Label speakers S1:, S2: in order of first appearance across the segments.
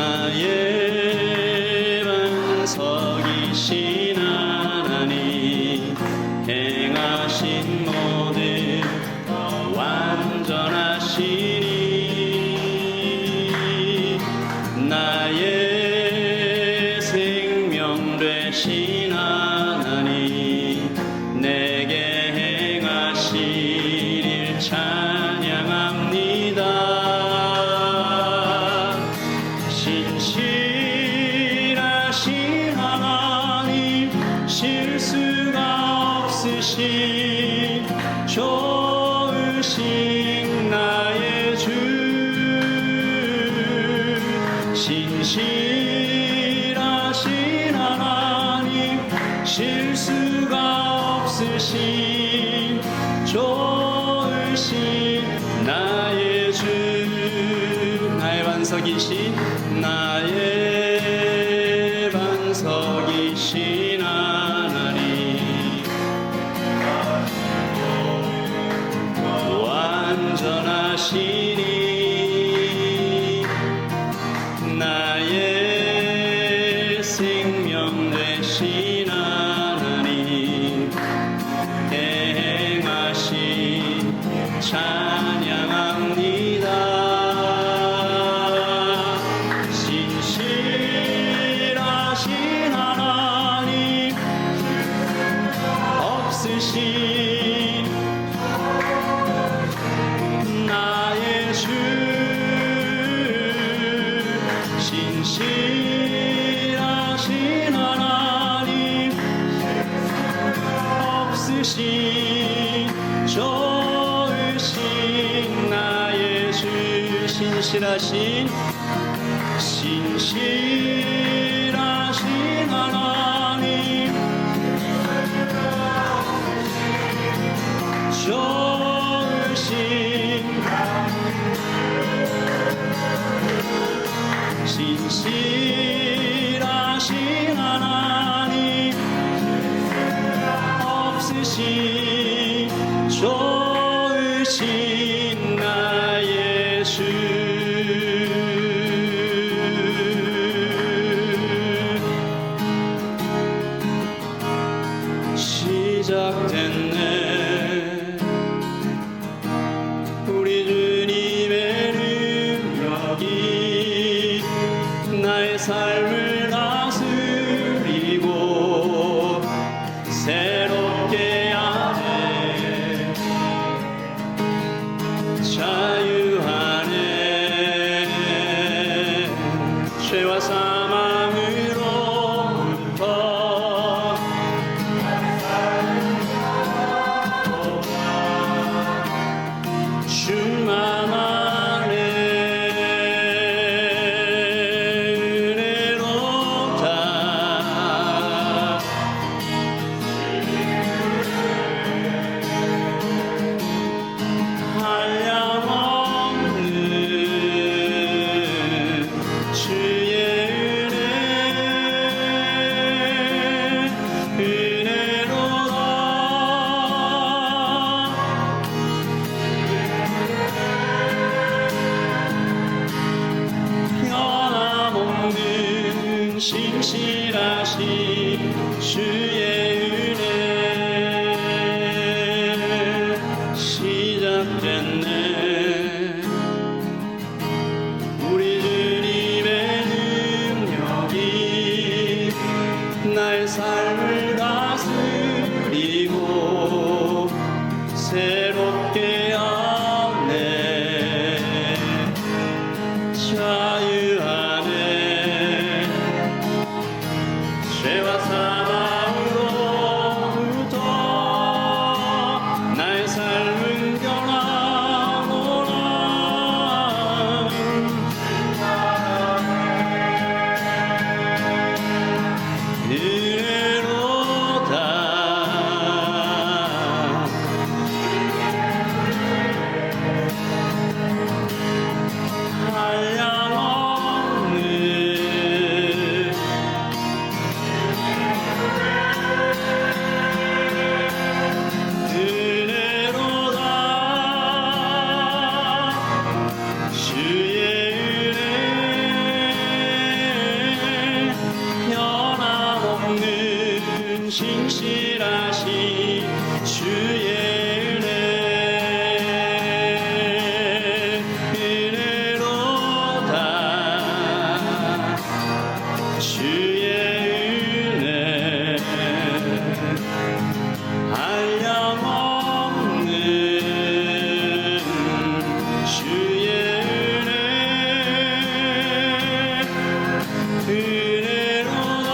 S1: 나의 반석이신 하나님, 행하신 모든 완전하시니, 나의 생명 되신 하나님, 내게 행하신 일 찬양합니다. 신실하신 하나님, 실수가 없으신 좋으신 나의 주, 신실하신 하나님, 실수가 없으신 좋으신 나의 주, 나의 반석이신, 나의 반석이신 하나님, 완전하시니, 나의 생명 되신 하나님, 행하신 찬양합니다. 신실하신 하나님, 없으신 나의 주, 신실하신 하나님, 없으신 좋으신 나의 주, 신실하신 하나님, 좋으신 신실하신 하나님, 없으신 좋으신 나의 주, 시작됐네 우리 주님의 능력이, 나의 삶을 다스리고 새롭게 하네, 자유하네, 죄와 사망으로부터 충만하네, 은혜롭다, 한량없는 주의 신실하신 주의 은혜로다. 주의 은혜 한량없는 주의 은혜로다.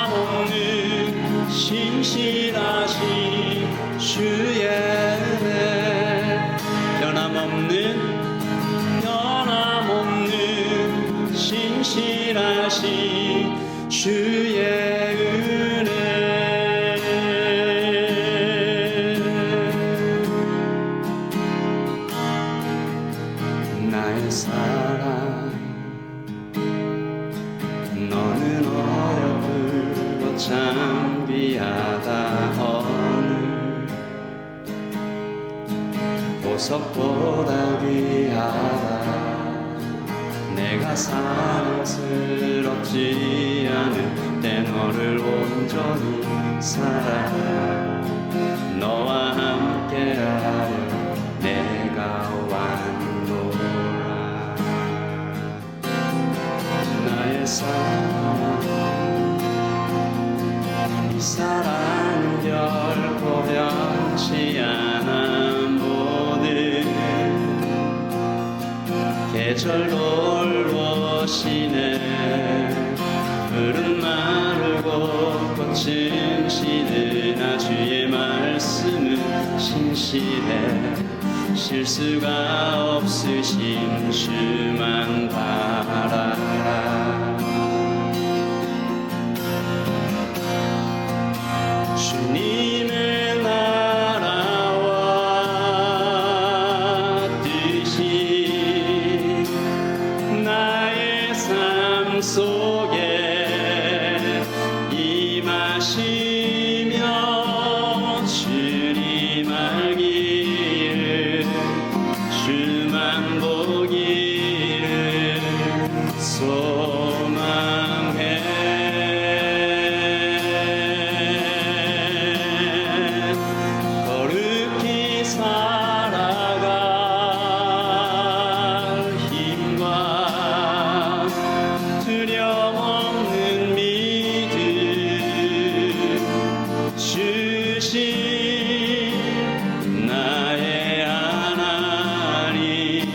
S1: 변함없는 신실하신 주의 은혜 변함없는 신실하신 주의 은혜. 나의 사랑 너는 어여쁘고 참 귀하다. 어느 보석보다 귀하다. 내가 사랑스럽지 않을 때 너를 온전히 사랑해. 너와 함께하여 내가 왔노라. 나의 사랑 이 사랑은 결코 변치 않아. 모든 계절 돌보시네. 풀은 마르고 꽃은 시드나 주의 말씀은 신실해. 실수가 없으신 주만 바라라. 주님의 나라와 뜻이 나의 삶 속에 임하시며 주님 알기를 주만 보기를 소망해. 거룩히 살아갈 힘과 두려움 없는 믿음 주신 나의 하나님.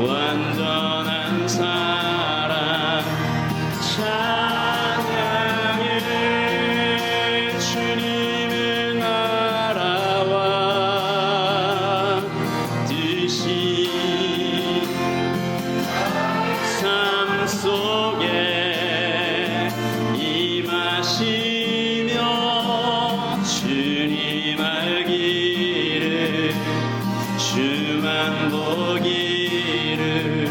S1: 완전한 사랑 찬양해. 주님의 나라와 뜻이 삶 속에 임하시며 주님 알기를 주만 보기를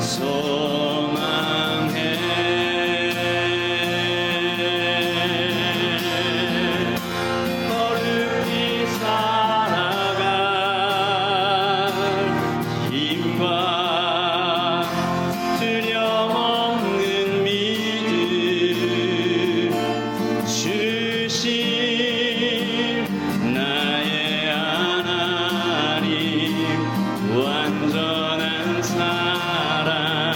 S1: 소망해. 거룩히 살아갈 힘과 두려움 없는 믿음 주신 나의 하나님. 완전한 사랑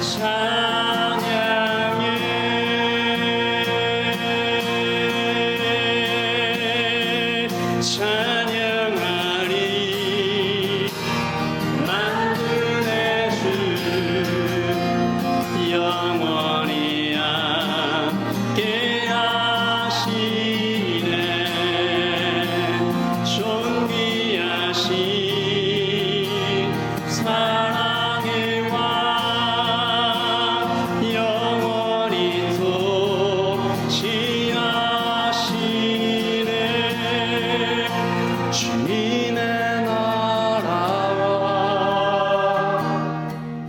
S1: 찬양해. 찬양하리. 만군의 주 영원히 함께하시네. 존귀하신 사랑의 왕 영원히 통치하시네. 주님의 나라와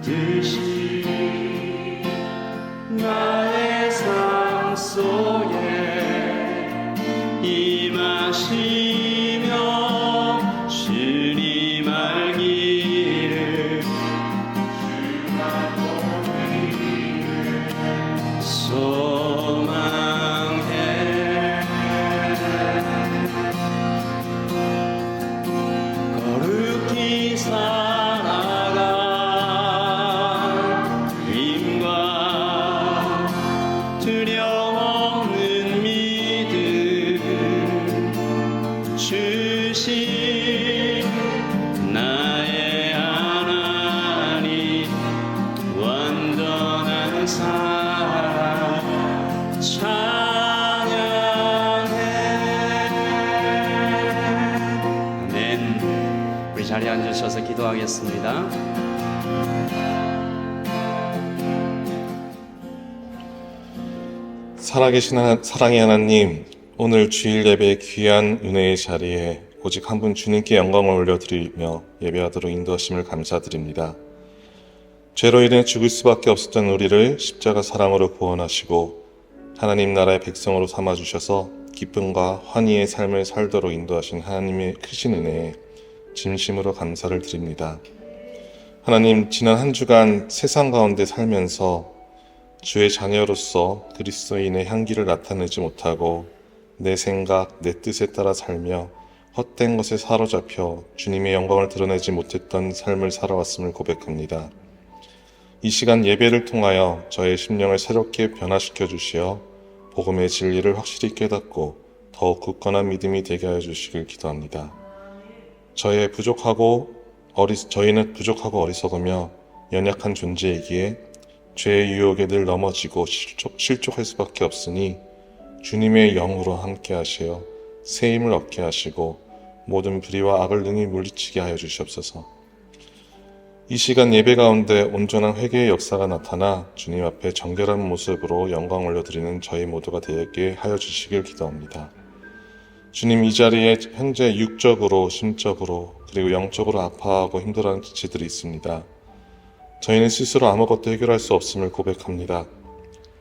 S1: 뜻이 나의 삶 속에 임하시며 주님 알기를 자리에 앉으셔서 기도하겠습니다.
S2: 살아계신 사랑의 하나님, 오늘 주일 예배의 귀한 은혜의 자리에 오직 한 분 주님께 영광을 올려드리며 예배하도록 인도하심을 감사드립니다. 죄로 인해 죽을 수밖에 없었던 우리를 십자가 사랑으로 구원하시고 하나님 나라의 백성으로 삼아주셔서 기쁨과 환희의 삶을 살도록 인도하신 하나님의 크신 은혜에 진심으로 감사를 드립니다. 하나님, 지난 한 주간 세상 가운데 살면서 주의 자녀로서 그리스도인의 향기를 나타내지 못하고 내 생각, 내 뜻에 따라 살며 헛된 것에 사로잡혀 주님의 영광을 드러내지 못했던 삶을 살아왔음을 고백합니다. 이 시간 예배를 통하여 저의 심령을 새롭게 변화시켜 주시어 복음의 진리를 확실히 깨닫고 더욱 굳건한 믿음이 되게 하여 주시길 기도합니다. 저희는 부족하고 어리석으며 연약한 존재이기에 죄의 유혹에 늘 넘어지고 실족할 수밖에 없으니 주님의 영으로 함께 하시어 새 힘을 얻게 하시고 모든 불의와 악을 능히 물리치게 하여 주시옵소서. 이 시간 예배 가운데 온전한 회개의 역사가 나타나 주님 앞에 정결한 모습으로 영광 올려드리는 저희 모두가 되게 하여 주시길 기도합니다. 주님, 이 자리에 현재 육적으로, 심적으로, 그리고 영적으로 아파하고 힘들어하는 지체들이 있습니다. 저희는 스스로 아무것도 해결할 수 없음을 고백합니다.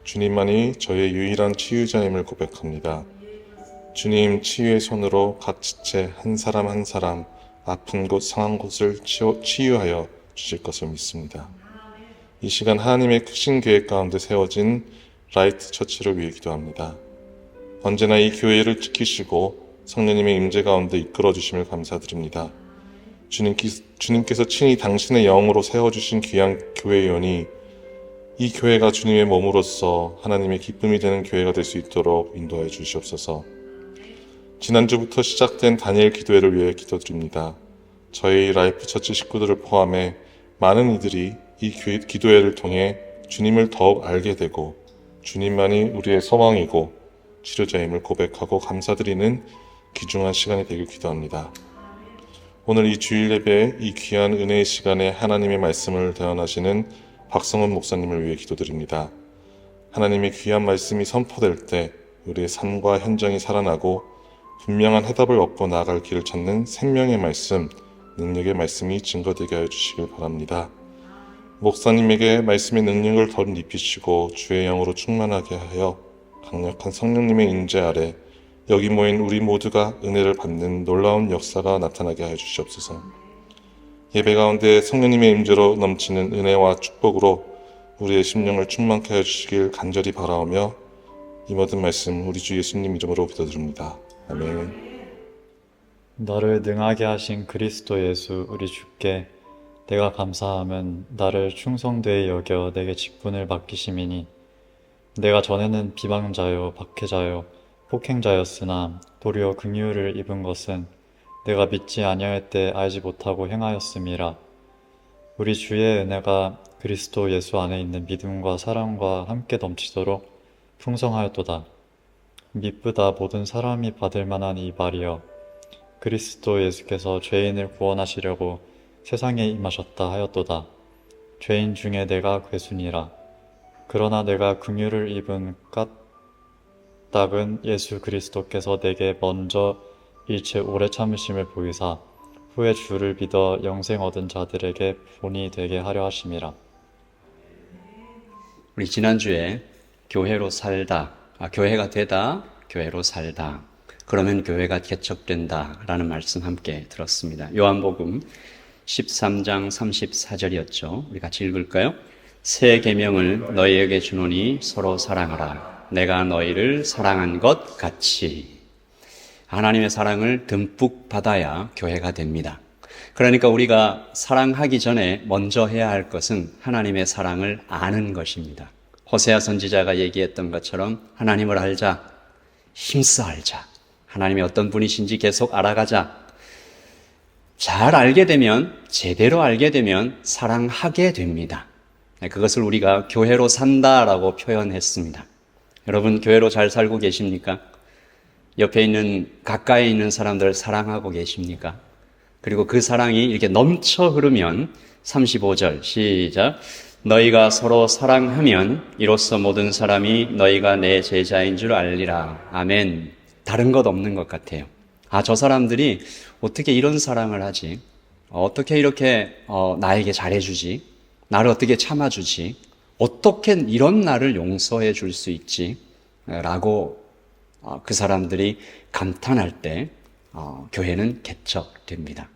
S2: 주님만이 저희의 유일한 치유자임을 고백합니다. 주님, 치유의 손으로 각 지체 한 사람 한 사람 아픈 곳, 상한 곳을 치유하여 주실 것을 믿습니다. 이 시간 하나님의 크신 계획 가운데 세워진 라이트 처치를 위해 기도합니다. 언제나 이 교회를 지키시고 성령님의 임재 가운데 이끌어 주심을 감사드립니다. 주님께서 친히 당신의 영으로 세워주신 귀한 교회이오니 이 교회가 주님의 몸으로서 하나님의 기쁨이 되는 교회가 될 수 있도록 인도해 주시옵소서. 지난주부터 시작된 다니엘 기도회를 위해 기도드립니다. 저희 라이프 처치 식구들을 포함해 많은 이들이 이 기도회를 통해 주님을 더욱 알게 되고 주님만이 우리의 소망이고 치료자임을 고백하고 감사드리는 귀중한 시간이 되길 기도합니다. 오늘 이 주일 예배의 이 귀한 은혜의 시간에 하나님의 말씀을 대언하시는 박성훈 목사님을 위해 기도드립니다. 하나님의 귀한 말씀이 선포될 때 우리의 삶과 현장이 살아나고 분명한 해답을 얻고 나아갈 길을 찾는 생명의 말씀, 능력의 말씀이 증거되게 하여 주시길 바랍니다. 목사님에게 말씀의 능력을 더 입히시고 주의 영으로 충만하게 하여 강력한 성령님의 인재 아래 여기 모인 우리 모두가 은혜를 받는 놀라운 역사가 나타나게 하여 주시옵소서. 예배 가운데 성령님의 임재로 넘치는 은혜와 축복으로 우리의 심령을 충만케 하여 주시길 간절히 바라오며 이 모든 말씀 우리 주 예수님 이름으로 기도드립니다. 아멘.
S3: 너를 능하게 하신 그리스도 예수 우리 주께 내가 감사함은 나를 충성되이 여겨 내게 직분을 맡기심이니 내가 전에는 비방자요 박해자요 폭행자였으나 도리어 긍휼을 입은 것은 내가 믿지 아니할 때 알지 못하고 행하였음이라. 우리 주의 은혜가 그리스도 예수 안에 있는 믿음과 사랑과 함께 넘치도록 풍성하였도다. 미쁘다 모든 사람이 받을 만한 이 말이여, 그리스도 예수께서 죄인을 구원하시려고 세상에 임하셨다 하였도다. 죄인 중에 내가 괴순이라. 그러나 내가 긍휼을 입은 까닭은 예수 그리스도께서 내게 먼저 일체 오래 참으심을 보이사 후에 주를 믿어 영생 얻은 자들에게 본이 되게 하려 하심이라.
S1: 우리 지난주에 교회가 되다, 교회로 살다, 그러면 교회가 개척된다 라는 말씀 함께 들었습니다. 요한복음 13장 34절이었죠. 우리 같이 읽을까요? 새 계명을 너희에게 주노니 서로 사랑하라. 내가 너희를 사랑한 것 같이. 하나님의 사랑을 듬뿍 받아야 교회가 됩니다. 그러니까 우리가 사랑하기 전에 먼저 해야 할 것은 하나님의 사랑을 아는 것입니다. 호세아 선지자가 얘기했던 것처럼 하나님을 알자, 힘써 알자. 하나님이 어떤 분이신지 계속 알아가자. 잘 알게 되면, 제대로 알게 되면 사랑하게 됩니다. 그것을 우리가 교회로 산다라고 표현했습니다. 여러분, 교회로 잘 살고 계십니까? 옆에 있는, 가까이 있는 사람들 사랑하고 계십니까? 그리고 그 사랑이 이렇게 넘쳐 흐르면 35절 시작. 너희가 서로 사랑하면 이로써 모든 사람이 너희가 내 제자인 줄 알리라. 아멘. 다른 것 없는 것 같아요. 저 사람들이 어떻게 이런 사랑을 하지? 어떻게 이렇게 나에게 잘해주지? 나를 어떻게 참아주지? 어떻게 이런 나를 용서해 줄 수 있지? 라고 그 사람들이 감탄할 때 교회는 개척됩니다.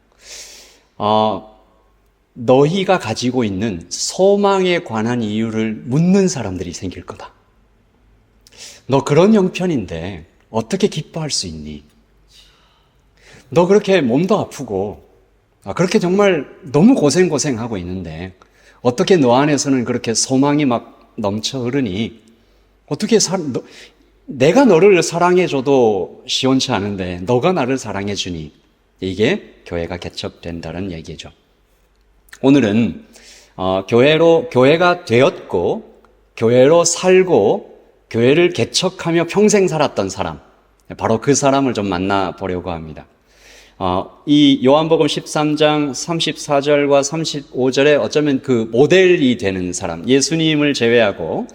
S1: 너희가 가지고 있는 소망에 관한 이유를 묻는 사람들이 생길 거다. 너 그런 형편인데 어떻게 기뻐할 수 있니? 너 그렇게 몸도 아프고 그렇게 정말 너무 고생하고 있는데 어떻게 너 안에서는 그렇게 소망이 막 넘쳐 흐르니? 어떻게 내가 너를 사랑해줘도 시원치 않은데 너가 나를 사랑해주니? 이게 교회가 개척된다는 얘기죠. 오늘은 교회가 되었고 교회로 살고 교회를 개척하며 평생 살았던 사람, 바로 그 사람을 좀 만나보려고 합니다. 이 요한복음 13장 34절과 35절에 어쩌면 그 모델이 되는 사람, 예수님을 제외하고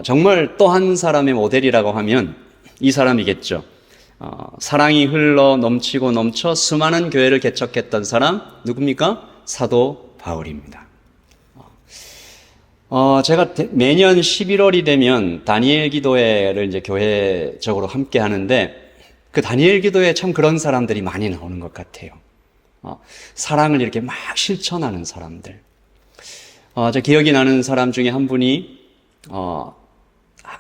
S1: 정말 또 한 사람의 모델이라고 하면 이 사람이겠죠. 사랑이 흘러 넘치고 넘쳐 수많은 교회를 개척했던 사람 누굽니까? 사도 바울입니다. 제가 매년 11월이 되면 다니엘 기도회를 이제 교회적으로 함께 하는데 그 다니엘 기도에 참 그런 사람들이 많이 나오는 것 같아요. 사랑을 이렇게 막 실천하는 사람들. 저 기억이 나는 사람 중에 한 분이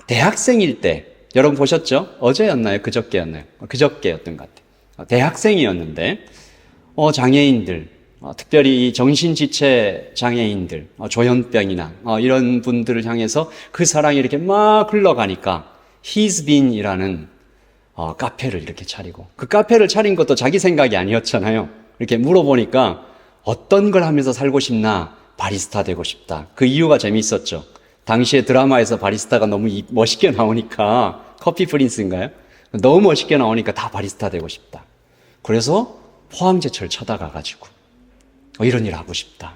S1: 대학생일 때, 여러분 보셨죠? 어제였나요? 그저께였나요? 그저께였던 것 같아요. 대학생이었는데 장애인들, 특별히 정신지체 장애인들, 조현병이나 이런 분들을 향해서 그 사랑이 이렇게 막 흘러가니까 He's Been이라는 카페를 이렇게 차리고, 그 카페를 차린 것도 자기 생각이 아니었잖아요. 이렇게 물어보니까 어떤 걸 하면서 살고 싶나? 바리스타 되고 싶다. 그 이유가 재미있었죠. 당시에 드라마에서 바리스타가 너무 멋있게 나오니까, 커피 프린스인가요? 너무 멋있게 나오니까 다 바리스타 되고 싶다. 그래서 포항제철 쳐다가가지고 이런 일 하고 싶다.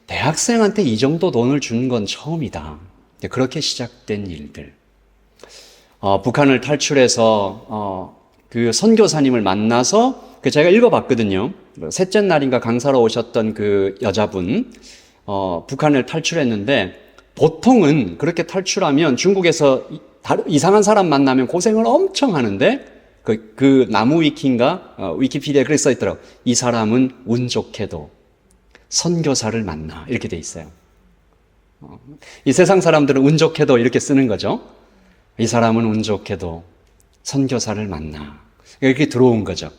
S1: 대학생한테 이 정도 돈을 준 건 처음이다. 그렇게 시작된 일들. 북한을 탈출해서 그 선교사님을 만나서 제가 읽어봤거든요. 셋째 날인가 강사로 오셨던 그 여자분, 북한을 탈출했는데 보통은 그렇게 탈출하면 중국에서 이상한 사람 만나면 고생을 엄청 하는데 그 나무 위키인가 위키피디아에 그렇게 써있더라고요. 이 사람은 운 좋게도 선교사를 만나, 이렇게 돼 있어요. 이 세상 사람들은 운 좋게도 이렇게 쓰는 거죠. 이 사람은 운 좋게도 선교사를 만나, 이렇게 들어온 거죠.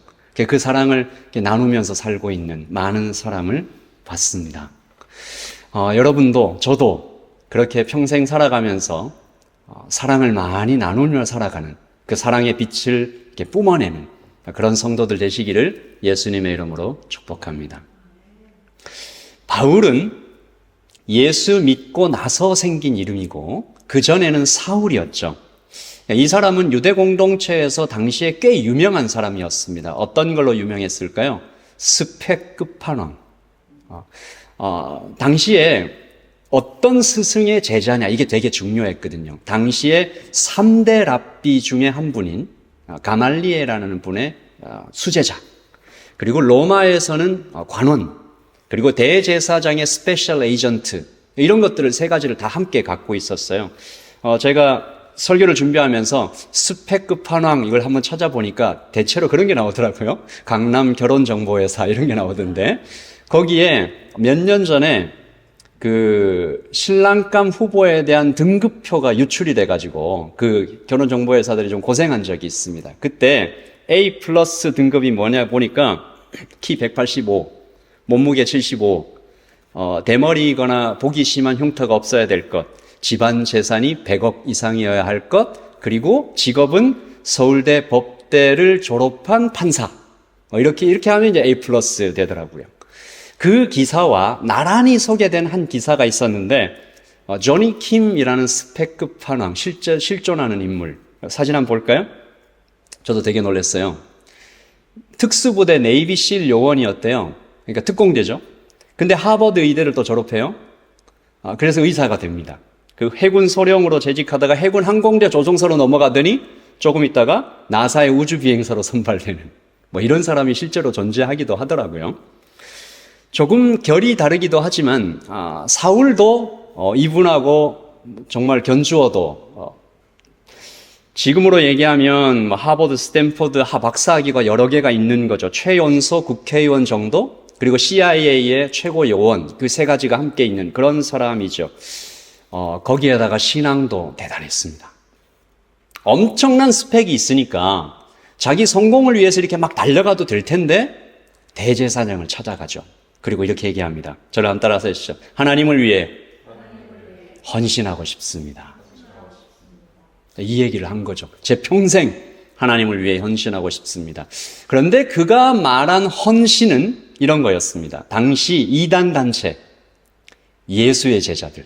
S1: 그 사랑을 나누면서 살고 있는 많은 사람을 봤습니다. 여러분도 저도 그렇게 평생 살아가면서 사랑을 많이 나누며 살아가는, 그 사랑의 빛을 이렇게 뿜어내는 그런 성도들 되시기를 예수님의 이름으로 축복합니다. 바울은 예수 믿고 나서 생긴 이름이고 그전에는 사울이었죠. 이 사람은 유대 공동체에서 당시에 꽤 유명한 사람이었습니다. 어떤 걸로 유명했을까요? 스펙 끝판왕. 당시에 어떤 스승의 제자냐, 이게 되게 중요했거든요. 당시에 3대 랍비 중에 한 분인 가말리엘이라는 분의 수제자, 그리고 로마에서는 관원, 그리고 대제사장의 스페셜 에이전트, 이런 것들을 세 가지를 다 함께 갖고 있었어요. 제가 설교를 준비하면서 스펙 끝판왕 이걸 한번 찾아보니까 대체로 그런 게 나오더라고요. 강남 결혼정보회사 이런 게 나오던데, 거기에 몇 년 전에 그 신랑감 후보에 대한 등급표가 유출이 돼가지고 그 결혼정보회사들이 좀 고생한 적이 있습니다. 그때 A 플러스 등급이 뭐냐 보니까 키 185, 몸무게 75, 대머리거나 보기 심한 흉터가 없어야 될 것, 집안 재산이 100억 이상이어야 할 것, 그리고 직업은 서울대 법대를 졸업한 판사. 이렇게 하면 이제 A 플러스 되더라고요. 그 기사와 나란히 소개된 한 기사가 있었는데, 조니 킴이라는 스펙 끝판왕, 실존하는 인물. 사진 한번 볼까요? 저도 되게 놀랐어요. 특수부대 네이비실 요원이었대요. 그러니까 특공대죠. 근데 하버드 의대를 또 졸업해요. 그래서 의사가 됩니다. 그 해군 소령으로 재직하다가 해군 항공대 조종사로 넘어가더니 조금 있다가 나사의 우주비행사로 선발되는 뭐 이런 사람이 실제로 존재하기도 하더라고요. 조금 결이 다르기도 하지만 사울도 이분하고 정말 견주어도 지금으로 얘기하면 하버드, 스탠포드 박사학위가 여러 개가 있는 거죠. 최연소 국회의원 정도, 그리고 CIA의 최고 요원, 그 세 가지가 함께 있는 그런 사람이죠. 거기에다가 신앙도 대단했습니다. 엄청난 스펙이 있으니까 자기 성공을 위해서 이렇게 막 달려가도 될 텐데 대제사장을 찾아가죠. 그리고 이렇게 얘기합니다. 저를 한번 따라서 해주시죠. 하나님을 위해 헌신하고 싶습니다. 이 얘기를 한 거죠. 제 평생 하나님을 위해 헌신하고 싶습니다. 그런데 그가 말한 헌신은 이런 거였습니다. 당시 이단 단체, 예수의 제자들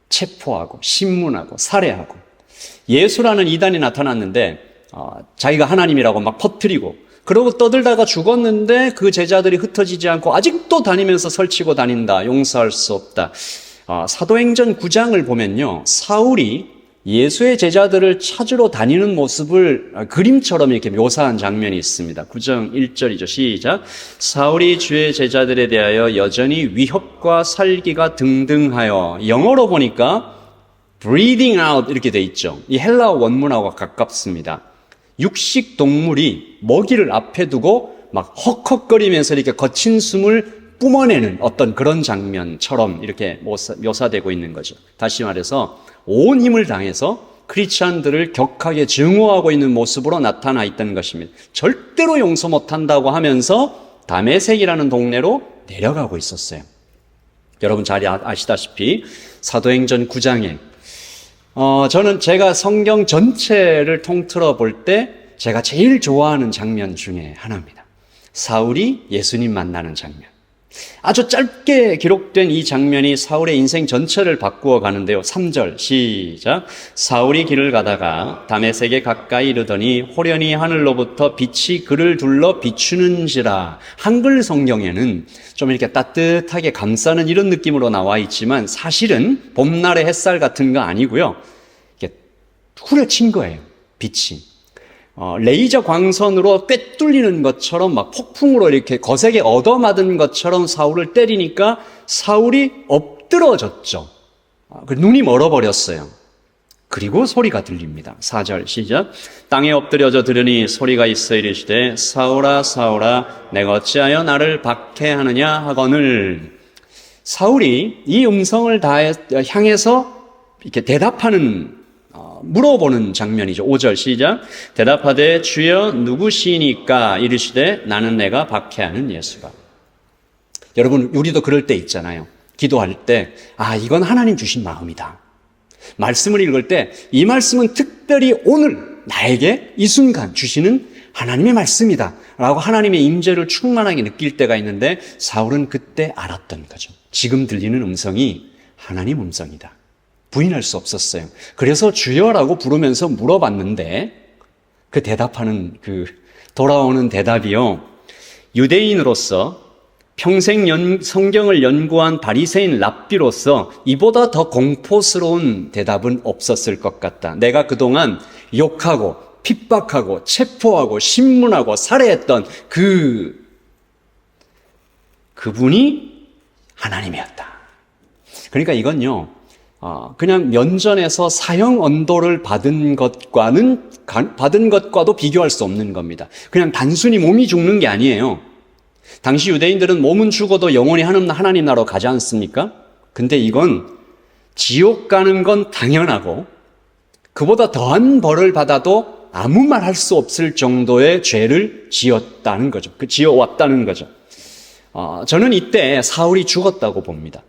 S1: 체포하고 신문하고 살해하고, 예수라는 이단이 나타났는데 자기가 하나님이라고 막 퍼뜨리고 그러고 떠들다가 죽었는데 그 제자들이 흩어지지 않고 아직도 다니면서 설치고 다닌다. 용서할 수 없다. 사도행전 9장을 보면요, 사울이 예수의 제자들을 찾으러 다니는 모습을 그림처럼 이렇게 묘사한 장면이 있습니다. 9장 1절이죠. 시작. 사울이 주의 제자들에 대하여 여전히 위협과 살기가 등등하여, 영어로 보니까 breathing out 이렇게 돼 있죠. 이 헬라어 원문하고 가깝습니다. 육식 동물이 먹이를 앞에 두고 막 헉헉거리면서 이렇게 거친 숨을 뿜어내는 어떤 그런 장면처럼 이렇게 묘사되고 있는 거죠. 다시 말해서 온 힘을 다해서 크리스찬들을 격하게 증오하고 있는 모습으로 나타나 있던 것입니다. 절대로 용서 못한다고 하면서 다메섹이라는 동네로 내려가고 있었어요. 여러분 잘 아시다시피 사도행전 9장에 저는 제가 성경 전체를 통틀어 볼 때 제가 제일 좋아하는 장면 중에 하나입니다. 사울이 예수님 만나는 장면. 아주 짧게 기록된 이 장면이 사울의 인생 전체를 바꾸어 가는데요. 3절 시작. 사울이 길을 가다가 다메섹에 가까이 이르더니 호련히 하늘로부터 빛이 그를 둘러 비추는지라. 한글 성경에는 좀 이렇게 따뜻하게 감싸는 이런 느낌으로 나와 있지만 사실은 봄날의 햇살 같은 거 아니고요. 이렇게 후려친 거예요. 빛이. 레이저 광선으로 꿰뚫리는 것처럼 막 폭풍으로 이렇게 거세게 얻어맞은 것처럼 사울을 때리니까 사울이 엎드러졌죠. 눈이 멀어버렸어요. 그리고 소리가 들립니다. 4절 시작. 땅에 엎드려져 들으니 소리가 있어 이르시되 사울아 사울아 내가 어찌하여 나를 박해하느냐 하거늘. 사울이 이 음성을 향해서 이렇게 대답하는 물어보는 장면이죠. 5절 시작. 대답하되 주여 누구시니까 이르시되 나는 내가 박해하는 예수라. 여러분 우리도 그럴 때 있잖아요. 기도할 때 이건 하나님 주신 마음이다. 말씀을 읽을 때 이 말씀은 특별히 오늘 나에게 이 순간 주시는 하나님의 말씀이다 라고 하나님의 임재를 충만하게 느낄 때가 있는데 사울은 그때 알았던 거죠. 지금 들리는 음성이 하나님 음성이다. 부인할 수 없었어요. 그래서 주여라고 부르면서 물어봤는데 그 대답하는 돌아오는 대답이요. 유대인으로서 평생 성경을 연구한 바리새인 랍비로서 이보다 더 공포스러운 대답은 없었을 것 같다. 내가 그동안 욕하고 핍박하고 체포하고 신문하고 살해했던 그분이 하나님이었다. 그러니까 이건요. 그냥 면전에서 사형 언도를 받은 것과도 비교할 수 없는 겁니다. 그냥 단순히 몸이 죽는 게 아니에요. 당시 유대인들은 몸은 죽어도 영원히 하나님 나라로 가지 않습니까? 근데 이건 지옥 가는 건 당연하고 그보다 더한 벌을 받아도 아무 말 할 수 없을 정도의 죄를 지었다는 거죠. 지어왔다는 거죠. 저는 이때 사울이 죽었다고 봅니다.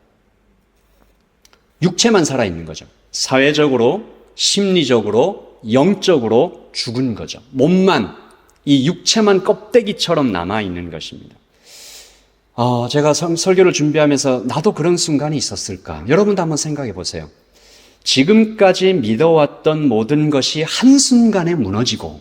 S1: 육체만 살아있는 거죠. 사회적으로, 심리적으로, 영적으로 죽은 거죠. 몸만, 이 육체만 껍데기처럼 남아있는 것입니다. 제가 설교를 준비하면서 나도 그런 순간이 있었을까? 여러분도 한번 생각해 보세요. 지금까지 믿어왔던 모든 것이 한순간에 무너지고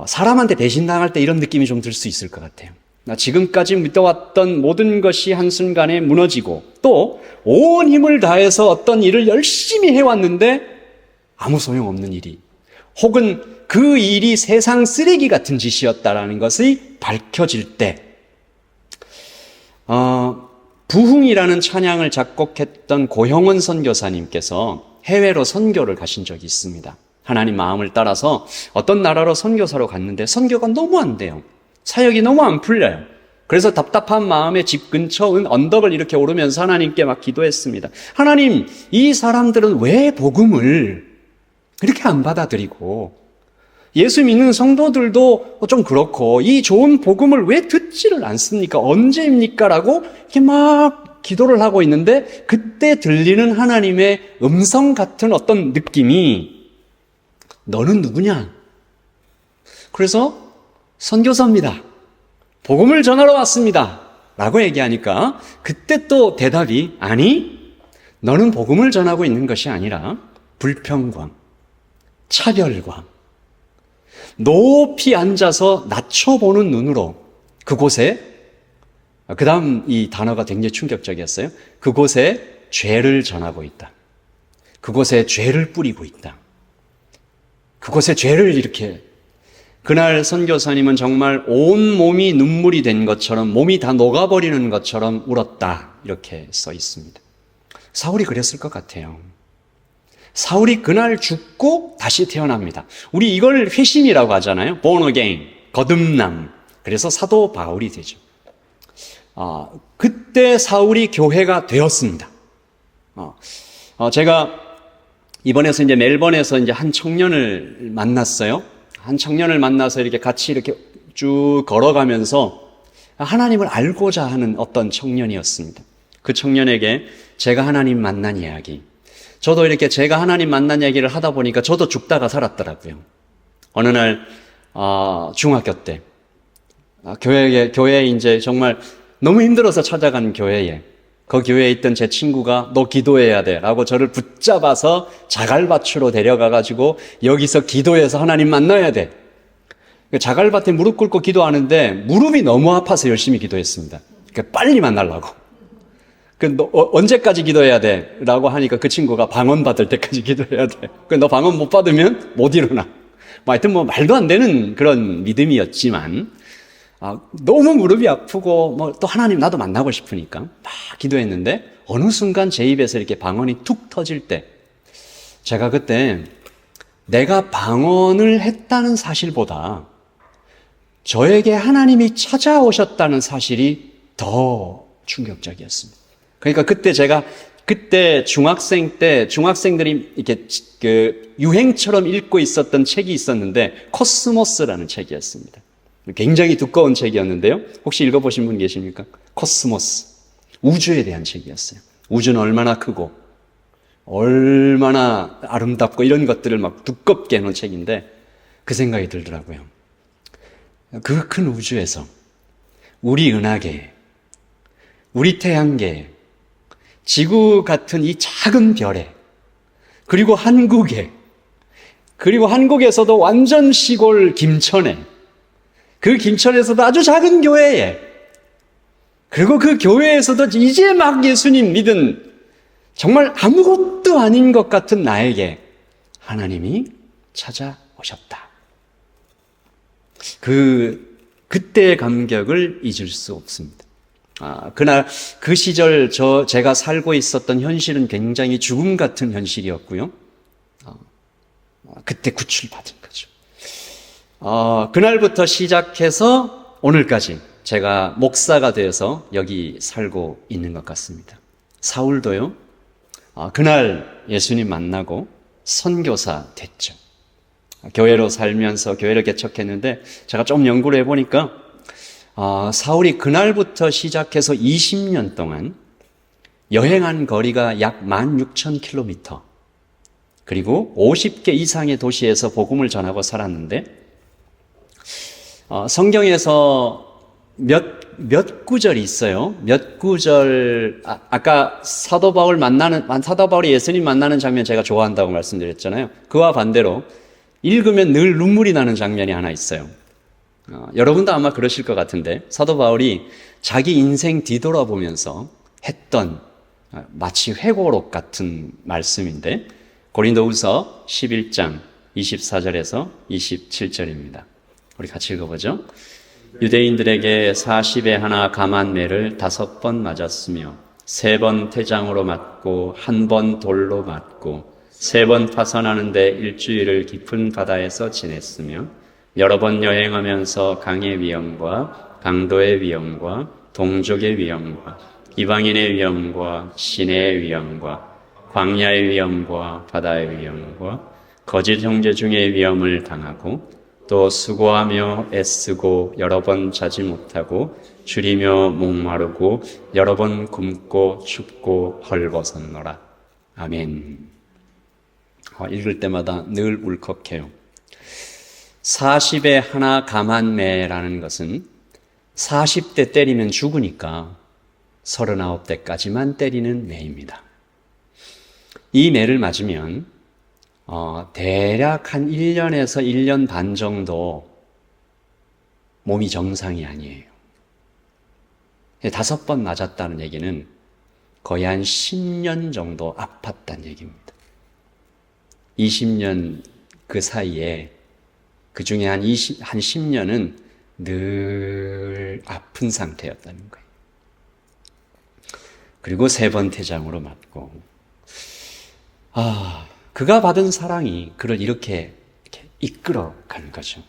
S1: 사람한테 배신당할 때 이런 느낌이 좀 들 수 있을 것 같아요. 나 지금까지 믿어왔던 모든 것이 한순간에 무너지고 또 온 힘을 다해서 어떤 일을 열심히 해왔는데 아무 소용없는 일이, 혹은 그 일이 세상 쓰레기 같은 짓이었다라는 것이 밝혀질 때, 부흥이라는 찬양을 작곡했던 고형원 선교사님께서 해외로 선교를 가신 적이 있습니다. 하나님 마음을 따라서 어떤 나라로 선교사로 갔는데 선교가 너무 안 돼요. 사역이 너무 안 풀려요. 그래서 답답한 마음에 집 근처 언덕을 이렇게 오르면서 하나님께 막 기도했습니다. 하나님, 이 사람들은 왜 복음을 이렇게 안 받아들이고, 예수 믿는 성도들도 좀 그렇고, 이 좋은 복음을 왜 듣지를 않습니까? 언제입니까? 라고 이렇게 막 기도를 하고 있는데, 그때 들리는 하나님의 음성 같은 어떤 느낌이, 너는 누구냐? 그래서 선교사입니다. 복음을 전하러 왔습니다. 라고 얘기하니까 그때 또 대답이, 아니, 너는 복음을 전하고 있는 것이 아니라 불평광, 차별광, 높이 앉아서 낮춰보는 눈으로 그곳에, 그 다음 이 단어가 굉장히 충격적이었어요. 그곳에 죄를 전하고 있다. 그곳에 죄를 뿌리고 있다. 그곳에 죄를 이렇게, 그날 선교사님은 정말 온 몸이 눈물이 된 것처럼, 몸이 다 녹아버리는 것처럼 울었다. 이렇게 써 있습니다. 사울이 그랬을 것 같아요. 사울이 그날 죽고 다시 태어납니다. 우리 이걸 회심이라고 하잖아요. born again, 거듭남. 그래서 사도 바울이 되죠. 그때 사울이 교회가 되었습니다. 제가 이번에서 이제 멜번에서 이제 한 청년을 만났어요. 한 청년을 만나서 이렇게 같이 이렇게 쭉 걸어가면서 하나님을 알고자 하는 어떤 청년이었습니다. 그 청년에게 제가 하나님 만난 이야기, 저도 이렇게 제가 하나님 만난 이야기를 하다 보니까 저도 죽다가 살았더라고요. 어느 날 중학교 때 교회에 이제 정말 너무 힘들어서 찾아간 교회에, 그 교회에 있던 제 친구가 너 기도해야 돼 라고 저를 붙잡아서 자갈밭으로 데려가가지고 여기서 기도해서 하나님 만나야 돼. 자갈밭에 무릎 꿇고 기도하는데 무릎이 너무 아파서 열심히 기도했습니다. 빨리 만나려고. 너 언제까지 기도해야 돼? 라고 하니까 그 친구가 방언 받을 때까지 기도해야 돼. 너 방언 못 받으면 못 일어나. 하여튼 말도 안 되는 그런 믿음이었지만, 너무 무릎이 아프고 또 하나님 나도 만나고 싶으니까 막 기도했는데 어느 순간 제 입에서 이렇게 방언이 툭 터질 때, 제가 그때 내가 방언을 했다는 사실보다 저에게 하나님이 찾아오셨다는 사실이 더 충격적이었습니다. 그러니까 그때 중학생 때 중학생들이 이렇게 유행처럼 읽고 있었던 책이 있었는데 코스모스라는 책이었습니다. 굉장히 두꺼운 책이었는데요. 혹시 읽어보신 분 계십니까? 코스모스. 우주에 대한 책이었어요. 우주는 얼마나 크고 얼마나 아름답고 이런 것들을 막 두껍게 해놓은 책인데 그 생각이 들더라고요. 그 큰 우주에서 우리 은하계, 우리 태양계, 지구 같은 이 작은 별에, 그리고 한국에, 그리고 한국에서도 완전 시골 김천에, 그 김천에서도 아주 작은 교회에, 그리고 그 교회에서도 이제 막 예수님 믿은 정말 아무것도 아닌 것 같은 나에게 하나님이 찾아오셨다. 그때의 감격을 잊을 수 없습니다. 그날 그 시절 제가 살고 있었던 현실은 굉장히 죽음 같은 현실이었고요. 그때 구출받은 거죠. 그날부터 시작해서 오늘까지 제가 목사가 되어서 여기 살고 있는 것 같습니다. 사울도요, 그날 예수님 만나고 선교사 됐죠. 교회로 살면서 교회를 개척했는데 제가 좀 연구를 해보니까 사울이 그날부터 시작해서 20년 동안 여행한 거리가 약 16,000km, 그리고 50개 이상의 도시에서 복음을 전하고 살았는데, 성경에서 몇 구절이 있어요. 몇 구절, 아까 사도 바울이 예수님 만나는 장면 제가 좋아한다고 말씀드렸잖아요. 그와 반대로 읽으면 늘 눈물이 나는 장면이 하나 있어요. 여러분도 아마 그러실 것 같은데 사도 바울이 자기 인생 뒤돌아보면서 했던 마치 회고록 같은 말씀인데 고린도후서 11장 24절에서 27절입니다. 우리 같이 읽어보죠. 유대인들에게 40에 하나 감한 매를 5번 맞았으며 3번 태장으로 맞고 1번 돌로 맞고 3번 파선하는데 일주일을 깊은 바다에서 지냈으며 여러 번 여행하면서 강의 위험과 강도의 위험과 동족의 위험과 이방인의 위험과 시내의 위험과 광야의 위험과 바다의 위험과 거짓 형제 중의 위험을 당하고 또 수고하며 애쓰고 여러 번 자지 못하고 줄이며 목마르고 여러 번 굶고 춥고 헐벗었노라. 아멘. 읽을 때마다 늘 울컥해요. 40에 하나 감한 매라는 것은 40대 때리면 죽으니까 39대까지만 때리는 매입니다. 이 매를 맞으면 대략 한 1년에서 1년 반 정도 몸이 정상이 아니에요. 5번 맞았다는 얘기는 거의 한 10년 정도 아팠다는 얘기입니다. 20년 그 사이에 그 중에 한 10년은 늘 아픈 상태였다는 거예요. 그리고 3번 태장으로 맞고 그가 받은 사랑이 그를 이렇게 이끌어간 거죠.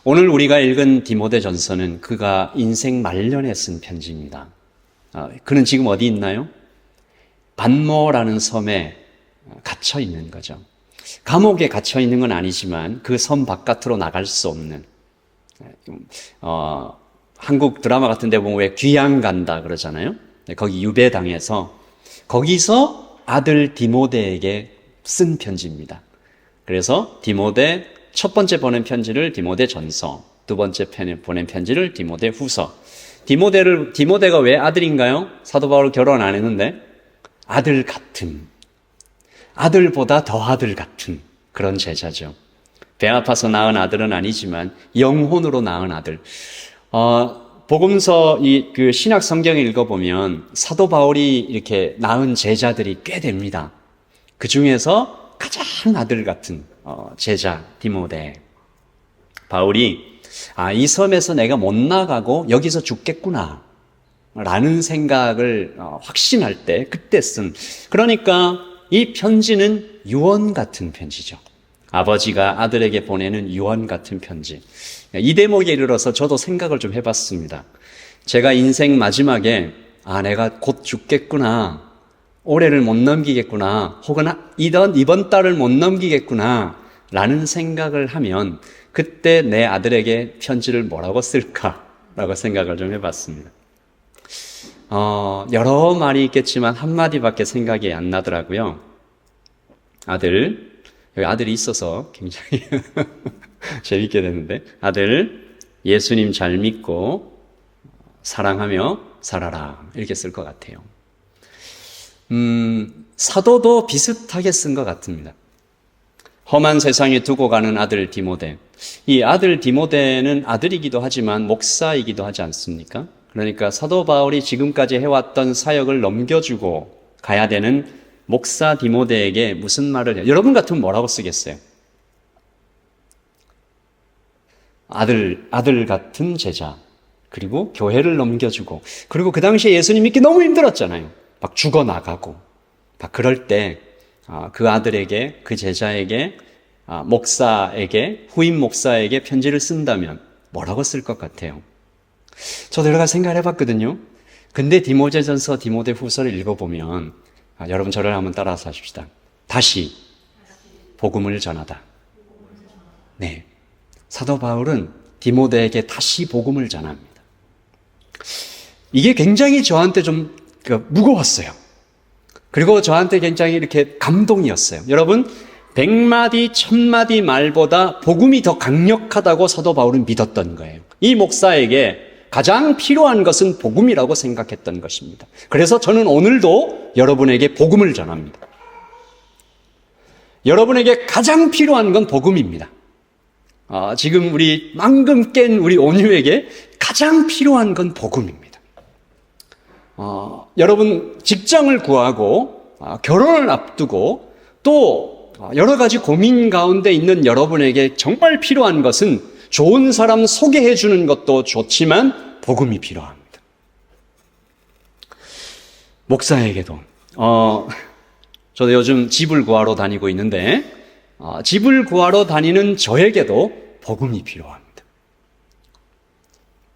S1: 오늘 우리가 읽은 디모데전서는 그가 인생 말년에 쓴 편지입니다. 그는 지금 어디 있나요? 반모라는 섬에 갇혀 있는 거죠. 감옥에 갇혀 있는 건 아니지만 그 섬 바깥으로 나갈 수 없는 한국 드라마 같은 데 보면 왜 귀양 간다 그러잖아요. 거기 유배당해서 거기서 아들 디모데에게 쓴 편지입니다. 그래서 디모데 첫 번째 보낸 편지를 디모데 전서, 두 번째 보낸 편지를 디모데 후서. 디모데가 왜 아들인가요? 사도 바울 결혼 안 했는데 아들 같은, 아들보다 더 아들 같은 그런 제자죠. 배 아파서 낳은 아들은 아니지만 영혼으로 낳은 아들. 복음서 그 신약 성경을 읽어보면 사도 바울이 이렇게 낳은 제자들이 꽤 됩니다. 그 중에서 가장 아들 같은 제자 디모데. 바울이 이 섬에서 내가 못 나가고 여기서 죽겠구나 라는 생각을 확신할 때 그때 쓴. 그러니까 이 편지는 유언 같은 편지죠. 아버지가 아들에게 보내는 유언 같은 편지. 이 대목에 이르러서 저도 생각을 좀 해봤습니다. 제가 인생 마지막에 내가 곧 죽겠구나, 올해를 못 넘기겠구나, 혹은 이번 달을 못 넘기겠구나 라는 생각을 하면 그때 내 아들에게 편지를 뭐라고 쓸까라고 생각을 좀 해봤습니다. 여러 말이 있겠지만 한마디밖에 생각이 안 나더라고요. 여기 아들이 있어서 굉장히 재밌게 됐는데, 아들, 예수님 잘 믿고 사랑하며 살아라. 이렇게 쓸 것 같아요. 사도도 비슷하게 쓴 것 같습니다. 험한 세상에 두고 가는 아들 디모데. 이 아들 디모데는 아들이기도 하지만 목사이기도 하지 않습니까? 그러니까 사도 바울이 지금까지 해왔던 사역을 넘겨주고 가야 되는 목사 디모데에게 무슨 말을 해요? 여러분 같으면 뭐라고 쓰겠어요? 아들 같은 제자, 그리고 교회를 넘겨주고, 그리고 그 당시에 예수님 믿기 너무 힘들었잖아요. 막 죽어나가고. 막 그럴 때 그 아들에게, 그 제자에게, 목사에게, 후임 목사에게 편지를 쓴다면 뭐라고 쓸 것 같아요? 저도 여러 가지 생각을 해봤거든요. 근데 디모데전서, 디모데후서를 읽어보면 여러분 저를 한번 따라서 하십시다. 다시 복음을 전하다. 네, 사도 바울은 디모데에게 다시 복음을 전합니다. 이게 굉장히 저한테 좀 무거웠어요. 그리고 저한테 굉장히 이렇게 감동이었어요. 여러분, 100마디, 1000마디 말보다 복음이 더 강력하다고 사도 바울은 믿었던 거예요. 이 목사에게 가장 필요한 것은 복음이라고 생각했던 것입니다. 그래서 저는 오늘도 여러분에게 복음을 전합니다. 여러분에게 가장 필요한 건 복음입니다. 지금 우리 망금 깬 우리 온유에게 가장 필요한 건 복음입니다. 여러분 직장을 구하고 결혼을 앞두고 또 여러 가지 고민 가운데 있는 여러분에게 정말 필요한 것은 좋은 사람 소개해 주는 것도 좋지만 복음이 필요합니다. 목사에게도 저도 요즘 집을 구하러 다니고 있는데 집을 구하러 다니는 저에게도 복음이 필요합니다.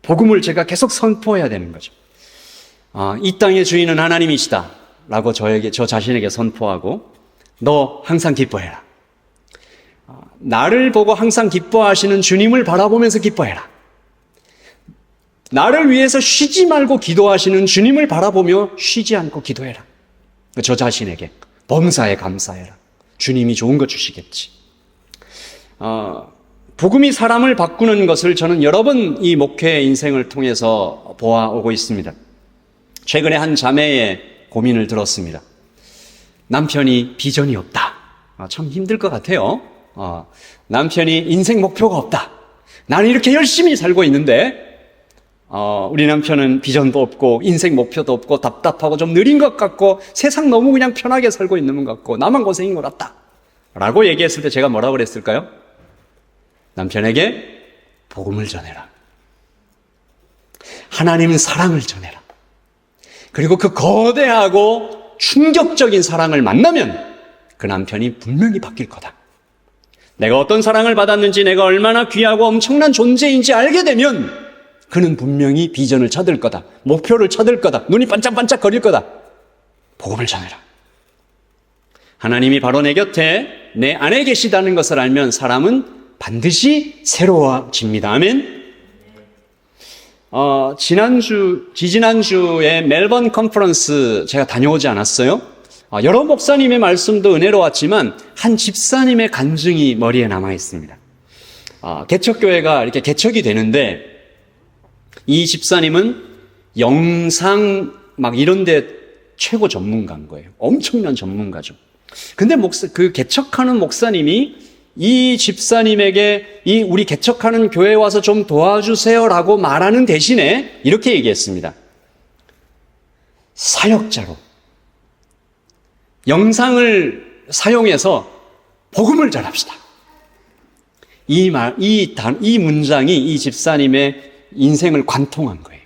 S1: 복음을 제가 계속 선포해야 되는 거죠. 이 땅의 주인은 하나님이시다 라고 저 자신에게 선포하고 너 항상 기뻐해라. 나를 보고 항상 기뻐하시는 주님을 바라보면서 기뻐해라. 나를 위해서 쉬지 말고 기도하시는 주님을 바라보며 쉬지 않고 기도해라. 저 자신에게 범사에 감사해라. 주님이 좋은 거 주시겠지. 복음이 사람을 바꾸는 것을 저는 여러 번 이 목회 인생을 통해서 보아오고 있습니다. 최근에 한 자매의 고민을 들었습니다. 남편이 비전이 없다. 참 힘들 것 같아요. 남편이 인생 목표가 없다. 나는 이렇게 열심히 살고 있는데 우리 남편은 비전도 없고 인생 목표도 없고 답답하고 좀 느린 것 같고 세상 너무 그냥 편하게 살고 있는 것 같고 나만 고생인 것 같다 라고 얘기했을 때 제가 뭐라고 그랬을까요? 남편에게 복음을 전해라. 하나님은 사랑을 전해라. 그리고 그 거대하고 충격적인 사랑을 만나면 그 남편이 분명히 바뀔 거다. 내가 어떤 사랑을 받았는지 내가 얼마나 귀하고 엄청난 존재인지 알게 되면 그는 분명히 비전을 찾을 거다. 목표를 찾을 거다. 눈이 반짝반짝 거릴 거다. 복음을 전해라. 하나님이 바로 내 곁에 내 안에 계시다는 것을 알면 사람은 반드시 새로워집니다. 아멘. 지지난주에 멜번 컨퍼런스 제가 다녀오지 않았어요? 여러 목사님의 말씀도 은혜로웠지만 한 집사님의 간증이 머리에 남아 있습니다. 개척교회가 이렇게 개척이 되는데 이 집사님은 영상 막 이런 데 최고 전문가인 거예요. 엄청난 전문가죠. 근데 그 개척하는 목사님이 이 집사님에게 우리 개척하는 교회에 와서 좀 도와주세요라고 말하는 대신에 이렇게 얘기했습니다. 사역자로 영상을 사용해서 복음을 전합시다. 이 문장이 이 집사님의 인생을 관통한 거예요.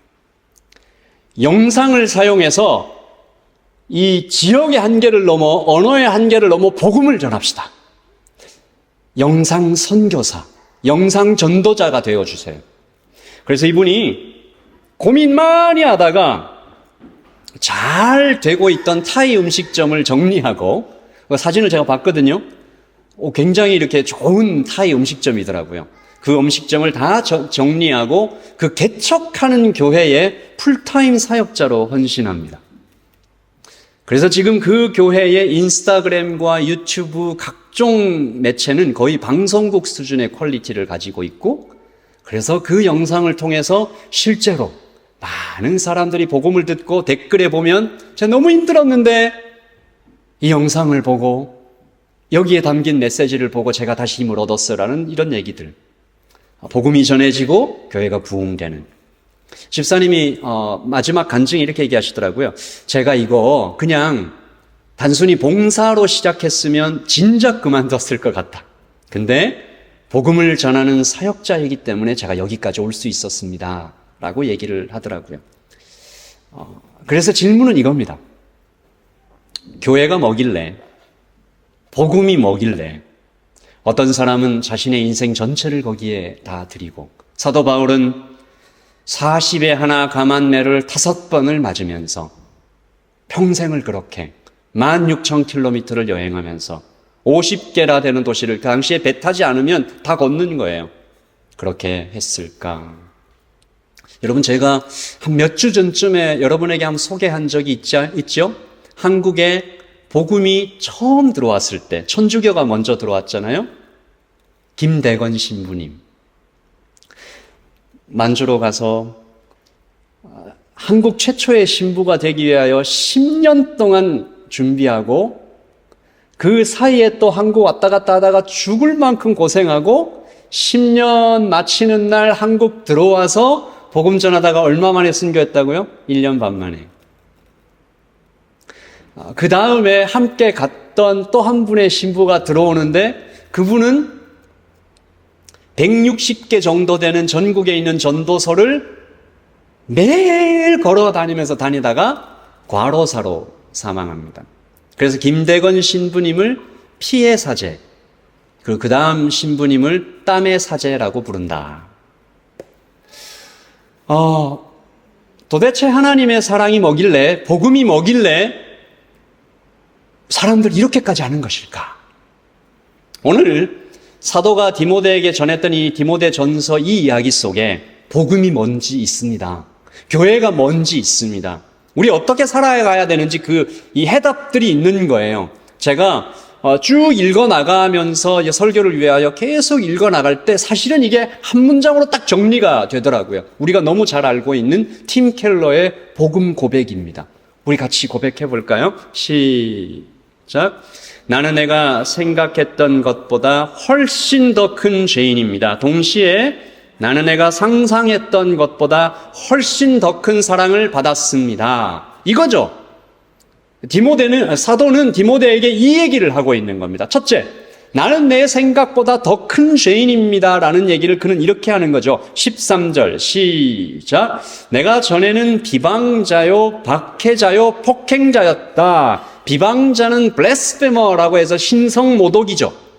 S1: 영상을 사용해서 이 지역의 한계를 넘어 언어의 한계를 넘어 복음을 전합시다. 영상 선교사, 영상 전도자가 되어주세요. 그래서 이분이 고민 많이 하다가 잘 되고 있던 타이 음식점을 정리하고 사진을 제가 봤거든요. 굉장히 이렇게 좋은 타이 음식점이더라고요. 그 음식점을 다 정리하고 그 개척하는 교회의 풀타임 사역자로 헌신합니다. 그래서 지금 그 교회의 인스타그램과 유튜브 각종 매체는 거의 방송국 수준의 퀄리티를 가지고 있고 그래서 그 영상을 통해서 실제로 많은 사람들이 복음을 듣고 댓글에 보면 제가 너무 힘들었는데 이 영상을 보고 여기에 담긴 메시지를 보고 제가 다시 힘을 얻었어라는 이런 얘기들. 복음이 전해지고 교회가 부흥되는. 집사님이 마지막 간증에 이렇게 얘기하시더라고요. 제가 이거 그냥 단순히 봉사로 시작했으면 진작 그만뒀을 것 같다. 근데 복음을 전하는 사역자이기 때문에 제가 여기까지 올 수 있었습니다. 라고 얘기를 하더라고요. 그래서 질문은 이겁니다. 교회가 뭐길래? 복음이 뭐길래? 어떤 사람은 자신의 인생 전체를 거기에 다 드리고 사도 바울은 40에 하나 감한매를 5번을 맞으면서 평생을 그렇게 16,000km를 여행하면서 50개나 되는 도시를 그 당시에 배 타지 않으면 다 걷는 거예요. 그렇게 했을까? 여러분 제가 한 몇 주 전쯤에 여러분에게 한번 소개한 적이 있죠? 한국에 복음이 처음 들어왔을 때 천주교가 먼저 들어왔잖아요. 김대건 신부님 만주로 가서 한국 최초의 신부가 되기 위하여 10년 동안 준비하고 그 사이에 또 한국 왔다 갔다 하다가 죽을 만큼 고생하고 10년 마치는 날 한국 들어와서 복음 전하다가 얼마 만에 순교했다고요? 1년 반 만에. 그 다음에 함께 갔던 또 한 분의 신부가 들어오는데 그분은 160개 정도 되는 전국에 있는 전도서를 매일 걸어 다니다가 과로사로 사망합니다. 그래서 김대건 신부님을 피의 사제, 그리고 그 다음 신부님을 땀의 사제라고 부른다. 도대체 하나님의 사랑이 뭐길래, 복음이 뭐길래 사람들 이렇게까지 하는 것일까? 오늘 사도가 디모데에게 전했던 이 디모데 전서 이 이야기 속에 복음이 뭔지 있습니다. 교회가 뭔지 있습니다. 우리 어떻게 살아가야 되는지 이 해답들이 있는 거예요. 제가 쭉 읽어 나가면서 설교를 위하여 계속 읽어 나갈 때 사실은 이게 한 문장으로 딱 정리가 되더라고요. 우리가 너무 잘 알고 있는 팀 켈러의 복음 고백입니다. 우리 같이 고백해 볼까요? 시작. 나는 내가 생각했던 것보다 훨씬 더 큰 죄인입니다. 동시에 나는 내가 상상했던 것보다 훨씬 더 큰 사랑을 받았습니다. 이거죠. 사도는 디모데에게 이 얘기를 하고 있는 겁니다. 첫째, 나는 내 생각보다 더 큰 죄인입니다 라는 얘기를 그는 이렇게 하는 거죠. 13절 시작. 내가 전에는 비방자요 박해자요 폭행자였다. 비방자는 블래스페머라고 해서 신성모독이죠.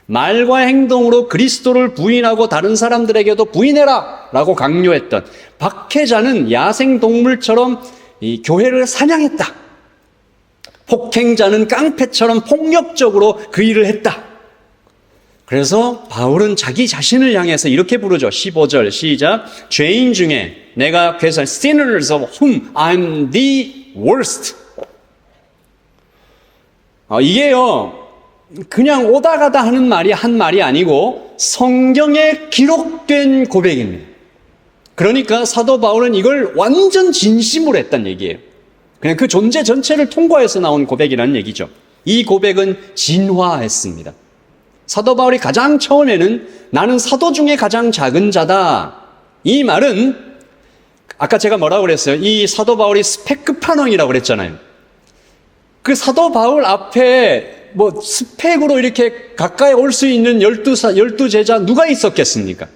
S1: 말과 행동으로 그리스도를 부인하고 다른 사람들에게도 부인해라 라고 강요했던, 박해자는 야생동물처럼 이 교회를 사냥했다. 폭행자는 깡패처럼 폭력적으로 그 일을 했다. 그래서 바울은 자기 자신을 향해서 이렇게 부르죠. 15절 시작. 죄인 중에 내가 그래서 sinners of whom I'm the worst. 이게요 그냥 오다 가다 하는 한 말이 아니고 성경에 기록된 고백입니다. 그러니까 사도 바울은 이걸 완전 진심으로 했단 얘기예요. 그냥 그 존재 전체를 통과해서 나온 고백이라는 얘기죠. 이 고백은 진화했습니다. 사도 바울이 가장 처음에는 나는 사도 중에 가장 작은 자다. 이 말은 아까 제가 뭐라고 그랬어요? 이 사도 바울이 스펙급한왕이라고 그랬잖아요. 그 사도 바울 앞에 스펙으로 이렇게 가까이 올 수 있는 12제자 누가 있었겠습니까?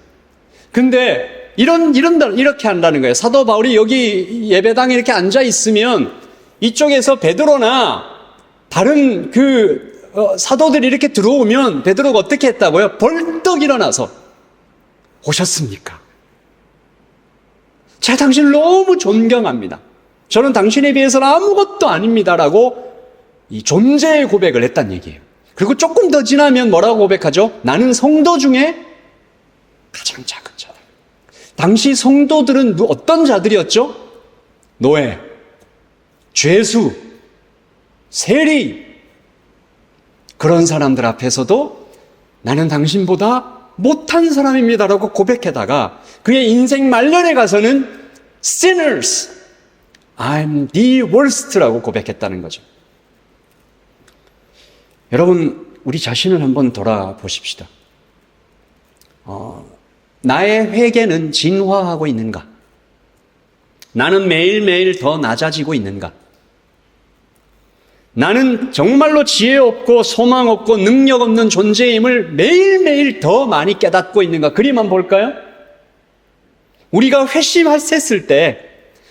S1: 근데 이렇게 한다는 거예요. 사도 바울이 여기 예배당에 이렇게 앉아 있으면 이쪽에서 베드로나 다른 사도들이 이렇게 들어오면 베드로가 어떻게 했다고요? 벌떡 일어나서 오셨습니까? 제가 당신을 너무 존경합니다. 저는 당신에 비해서는 아무것도 아닙니다라고 이 존재의 고백을 했단 얘기예요. 그리고 조금 더 지나면 뭐라고 고백하죠? 나는 성도 중에 가장 작은 자다. 당시 성도들은 어떤 자들이었죠? 노예, 죄수, 세리, 그런 사람들 앞에서도 나는 당신보다 못한 사람입니다라고 고백하다가 그의 인생 말년에 가서는 sinners, I'm the worst라고 고백했다는 거죠. 여러분, 우리 자신을 한번 돌아보십시다. 나의 회개는 진화하고 있는가? 나는 매일매일 더 낮아지고 있는가? 나는 정말로 지혜 없고 소망 없고 능력 없는 존재임을 매일매일 더 많이 깨닫고 있는가? 그림만 볼까요? 우리가 회심했을 때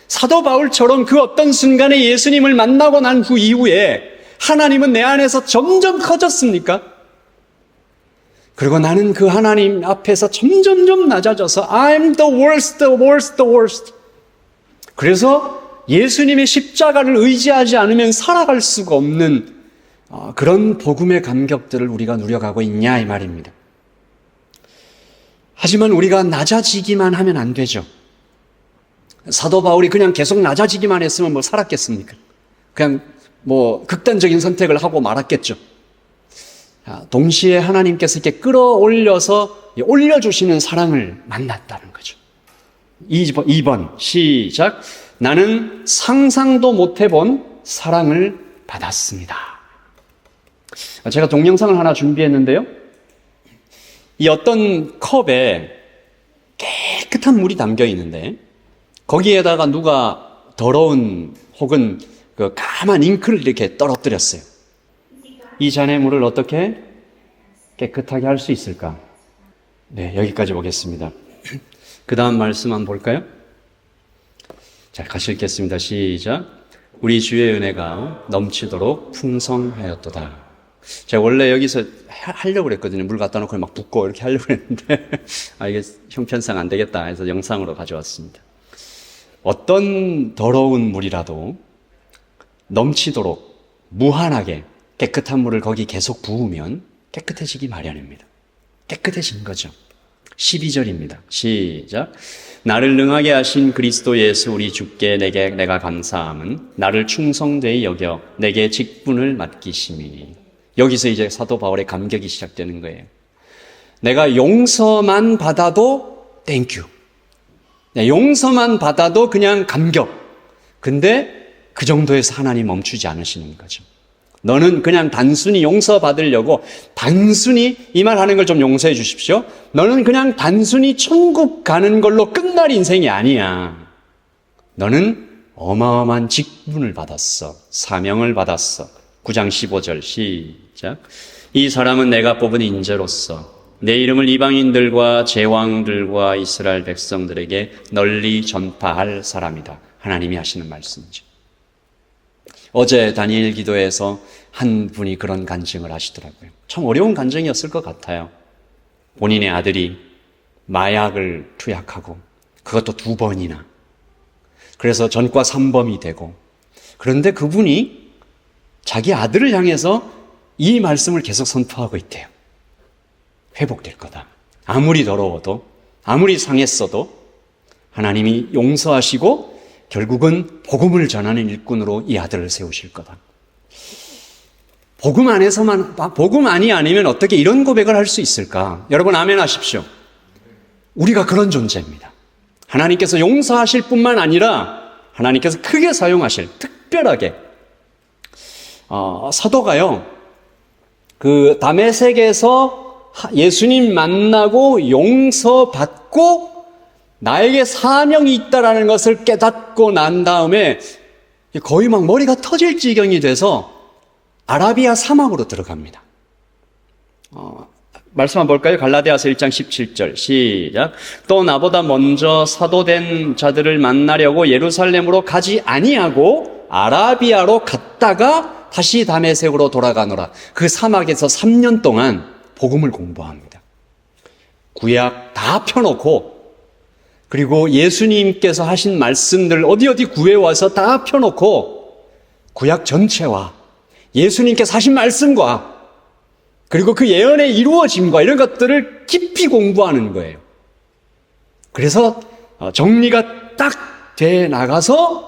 S1: 사도 바울처럼 그 어떤 순간에 예수님을 만나고 난 그 이후에 하나님은 내 안에서 점점 커졌습니까? 그리고 나는 그 하나님 앞에서 점점점 낮아져서 I'm the worst, the worst, the worst. 그래서 예수님의 십자가를 의지하지 않으면 살아갈 수가 없는 그런 복음의 감격들을 우리가 누려가고 있냐 이 말입니다. 하지만 우리가 낮아지기만 하면 안 되죠. 사도 바울이 그냥 계속 낮아지기만 했으면 살았겠습니까? 그냥 극단적인 선택을 하고 말았겠죠. 동시에 하나님께서 이렇게 끌어올려서 올려주시는 사랑을 만났다는 거죠. 2번 시작. 나는 상상도 못 해본 사랑을 받았습니다. 제가 동영상을 하나 준비했는데요. 이 어떤 컵에 깨끗한 물이 담겨 있는데 거기에다가 누가 더러운 혹은 그 까만 잉크를 이렇게 떨어뜨렸어요. 이 잔의 물을 어떻게 깨끗하게 할 수 있을까? 네, 여기까지 보겠습니다. 그 다음 말씀 한번 볼까요? 자, 같이 읽겠습니다. 시작. 우리 주의 은혜가 넘치도록 풍성하였도다. 제가 원래 여기서 하려고 그랬거든요. 물 갖다 놓고 막 붓고 이렇게 하려고 했는데 이게 형편상 안 되겠다 해서 영상으로 가져왔습니다. 어떤 더러운 물이라도 넘치도록 무한하게 깨끗한 물을 거기 계속 부으면 깨끗해지기 마련입니다. 깨끗해진 거죠. 12절입니다. 시작. 나를 능하게 하신 그리스도 예수 우리 주께 내가 감사함은 나를 충성되이 여겨 내게 직분을 맡기심이니. 여기서 이제 사도 바울의 감격이 시작되는 거예요. 내가 용서만 받아도 땡큐. 용서만 받아도 그냥 감격. 근데 그 정도에서 하나님 멈추지 않으시는 거죠. 너는 그냥 단순히 용서받으려고 단순히 이 말 하는 걸 좀 용서해 주십시오. 너는 그냥 단순히 천국 가는 걸로 끝날 인생이 아니야. 너는 어마어마한 직분을 받았어. 사명을 받았어. 9장 15절 시작. 이 사람은 내가 뽑은 인재로서 내 이름을 이방인들과 제왕들과 이스라엘 백성들에게 널리 전파할 사람이다. 하나님이 하시는 말씀이죠. 어제 다니엘 기도에서 한 분이 그런 간증을 하시더라고요. 참 어려운 간증이었을 것 같아요. 본인의 아들이 마약을 투약하고 그것도 2번이나. 그래서 전과 3범이 되고 그런데 그분이 자기 아들을 향해서 이 말씀을 계속 선포하고 있대요. 회복될 거다. 아무리 더러워도 아무리 상했어도 하나님이 용서하시고 결국은 복음을 전하는 일꾼으로 이 아들을 세우실 거다. 복음 안에서만, 복음 아니면 어떻게 이런 고백을 할 수 있을까? 여러분 아멘 하십시오. 우리가 그런 존재입니다. 하나님께서 용서하실 뿐만 아니라 하나님께서 크게 사용하실, 특별하게 사도가요, 그 다메섹에서 예수님 만나고 용서받고 나에게 사명이 있다라는 것을 깨닫고 난 다음에 거의 막 머리가 터질 지경이 돼서 아라비아 사막으로 들어갑니다. 말씀 한번 볼까요? 갈라디아서 1장 17절 시작. 또 나보다 먼저 사도된 자들을 만나려고 예루살렘으로 가지 아니하고 아라비아로 갔다가 다시 다메섹으로 돌아가노라. 그 사막에서 3년 동안 복음을 공부합니다. 구약 다 펴놓고 그리고 예수님께서 하신 말씀들 어디 구해와서 다 펴놓고 구약 전체와 예수님께서 하신 말씀과 그리고 그 예언의 이루어짐과 이런 것들을 깊이 공부하는 거예요. 그래서 정리가 딱 돼 나가서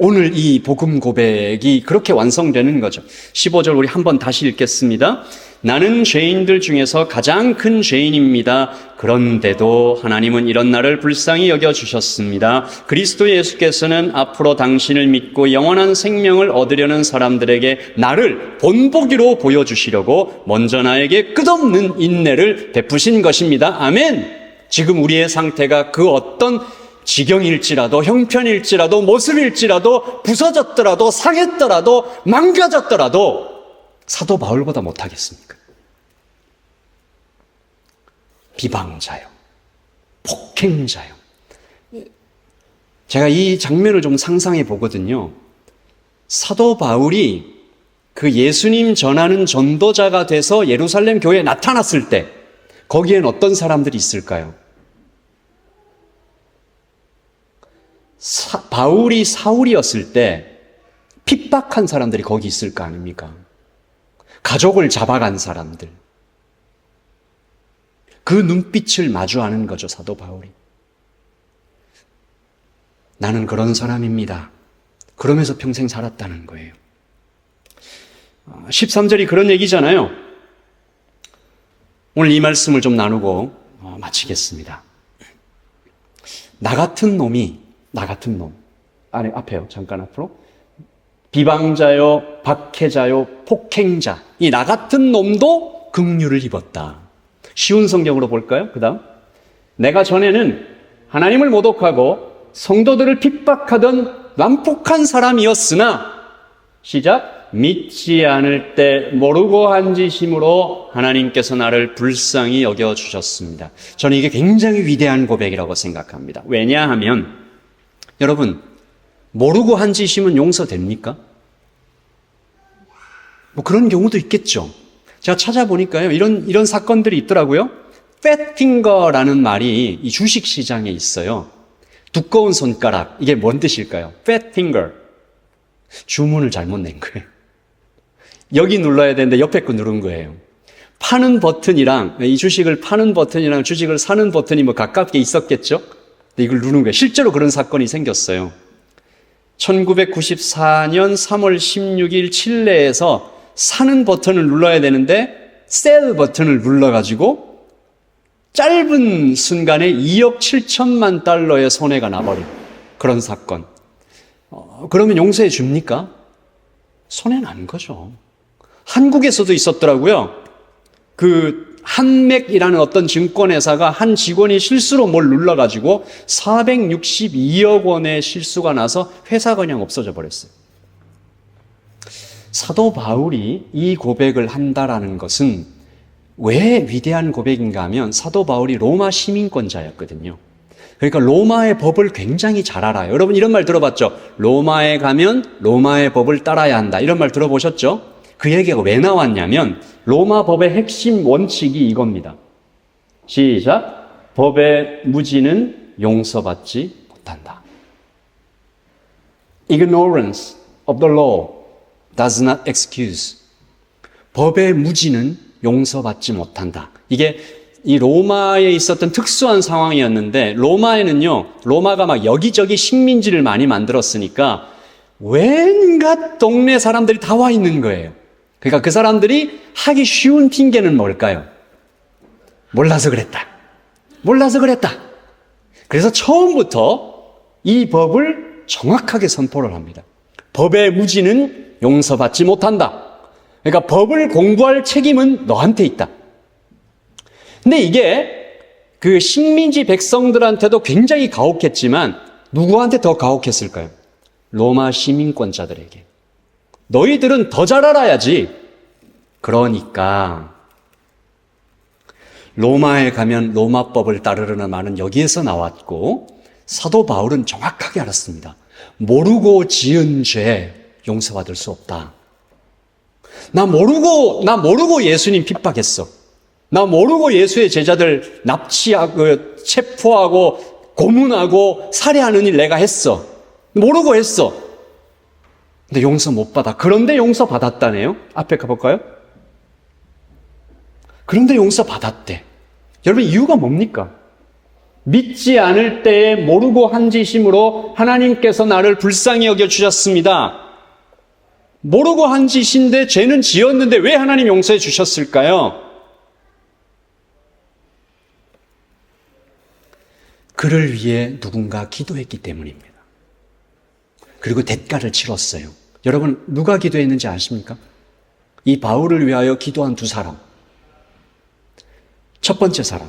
S1: 오늘 이 복음 고백이 그렇게 완성되는 거죠. 15절 우리 한번 다시 읽겠습니다. 나는 죄인들 중에서 가장 큰 죄인입니다. 그런데도 하나님은 이런 나를 불쌍히 여겨주셨습니다. 그리스도 예수께서는 앞으로 당신을 믿고 영원한 생명을 얻으려는 사람들에게 나를 본보기로 보여주시려고 먼저 나에게 끝없는 인내를 베푸신 것입니다. 아멘. 지금 우리의 상태가 그 어떤 지경일지라도 형편일지라도 모습일지라도 부서졌더라도 상했더라도 망가졌더라도 사도 바울보다 못하겠습니까? 비방자요. 폭행자요. 제가 이 장면을 좀 상상해 보거든요. 사도 바울이 그 예수님 전하는 전도자가 돼서 예루살렘 교회에 나타났을 때 거기엔 어떤 사람들이 있을까요? 바울이 사울이었을 때 핍박한 사람들이 거기 있을 거 아닙니까? 가족을 잡아간 사람들. 그 눈빛을 마주하는 거죠, 사도 바울이. 나는 그런 사람입니다. 그러면서 평생 살았다는 거예요. 13절이 그런 얘기잖아요. 오늘 이 말씀을 좀 나누고 마치겠습니다. 나 같은 놈. 앞에요. 잠깐 앞으로. 비방자요, 박해자요, 폭행자. 이 나 같은 놈도 긍휼을 입었다. 쉬운 성경으로 볼까요? 그 다음. 내가 전에는 하나님을 모독하고 성도들을 핍박하던 난폭한 사람이었으나 시작. 믿지 않을 때 모르고 한 짓임으로 하나님께서 나를 불쌍히 여겨주셨습니다. 저는 이게 굉장히 위대한 고백이라고 생각합니다. 왜냐하면 여러분 모르고 한 짓이면 용서됩니까? 뭐 그런 경우도 있겠죠. 제가 찾아보니까요. 이런 사건들이 있더라고요. fatfinger라는 말이 이 주식시장에 있어요. 두꺼운 손가락. 이게 뭔 뜻일까요? fatfinger. 주문을 잘못 낸 거예요. 여기 눌러야 되는데 옆에 거 누른 거예요. 파는 버튼이랑 이 주식을 파는 버튼이랑 주식을 사는 버튼이 뭐 가깝게 있었겠죠? 근데 이걸 누른 거예요. 실제로 그런 사건이 생겼어요. 1994년 3월 16일 칠레에서 사는 버튼을 눌러야 되는데 셀 버튼을 눌러가지고 짧은 순간에 2억 7천만 달러의 손해가 나버린 그런 사건. 그러면 용서해 줍니까? 손해 난 거죠. 한국에서도 있었더라고요. 그 한맥이라는 어떤 증권회사가 한 직원이 실수로 뭘 눌러가지고 462억 원의 실수가 나서 회사가 그냥 없어져 버렸어요. 사도 바울이 이 고백을 한다라는 것은 왜 위대한 고백인가 하면 사도 바울이 로마 시민권자였거든요. 그러니까 로마의 법을 굉장히 잘 알아요. 여러분 이런 말 들어봤죠? 로마에 가면 로마의 법을 따라야 한다. 이런 말 들어보셨죠? 그 얘기가 왜 나왔냐면 로마 법의 핵심 원칙이 이겁니다. 시작. 법의 무지는 용서받지 못한다. Ignorance of the law does not excuse. 법의 무지는 용서받지 못한다. 이게 이 로마에 있었던 특수한 상황이었는데 로마가 막 여기저기 식민지를 많이 만들었으니까 웬갖 동네 사람들이 다 와 있는 거예요. 그러니까 그 사람들이 하기 쉬운 핑계는 뭘까요? 몰라서 그랬다. 그래서 처음부터 이 법을 정확하게 선포를 합니다. 법의 무지는 용서받지 못한다. 그러니까 법을 공부할 책임은 너한테 있다. 근데 이게 그 식민지 백성들한테도 굉장히 가혹했지만 누구한테 더 가혹했을까요? 로마 시민권자들에게. 너희들은 더 잘 알아야지. 그러니까 로마에 가면 로마법을 따르라는 말은 여기에서 나왔고 사도 바울은 정확하게 알았습니다. 모르고 지은 죄 용서받을 수 없다. 나 모르고 예수님 핍박했어. 나 모르고 예수의 제자들 납치하고 체포하고 고문하고 살해하는 일 내가 했어. 모르고 했어. 근데 용서 못 받아. 그런데 용서 받았다네요. 앞에 가볼까요? 그런데 용서 받았대. 여러분 이유가 뭡니까? 믿지 않을 때에 모르고 한 짓임으로 하나님께서 나를 불쌍히 여겨주셨습니다. 모르고 한 짓인데 죄는 지었는데 왜 하나님 용서해 주셨을까요? 그를 위해 누군가 기도했기 때문입니다. 그리고 대가를 치렀어요. 여러분 누가 기도했는지 아십니까? 이 바울을 위하여 기도한 두 사람. 첫 번째 사람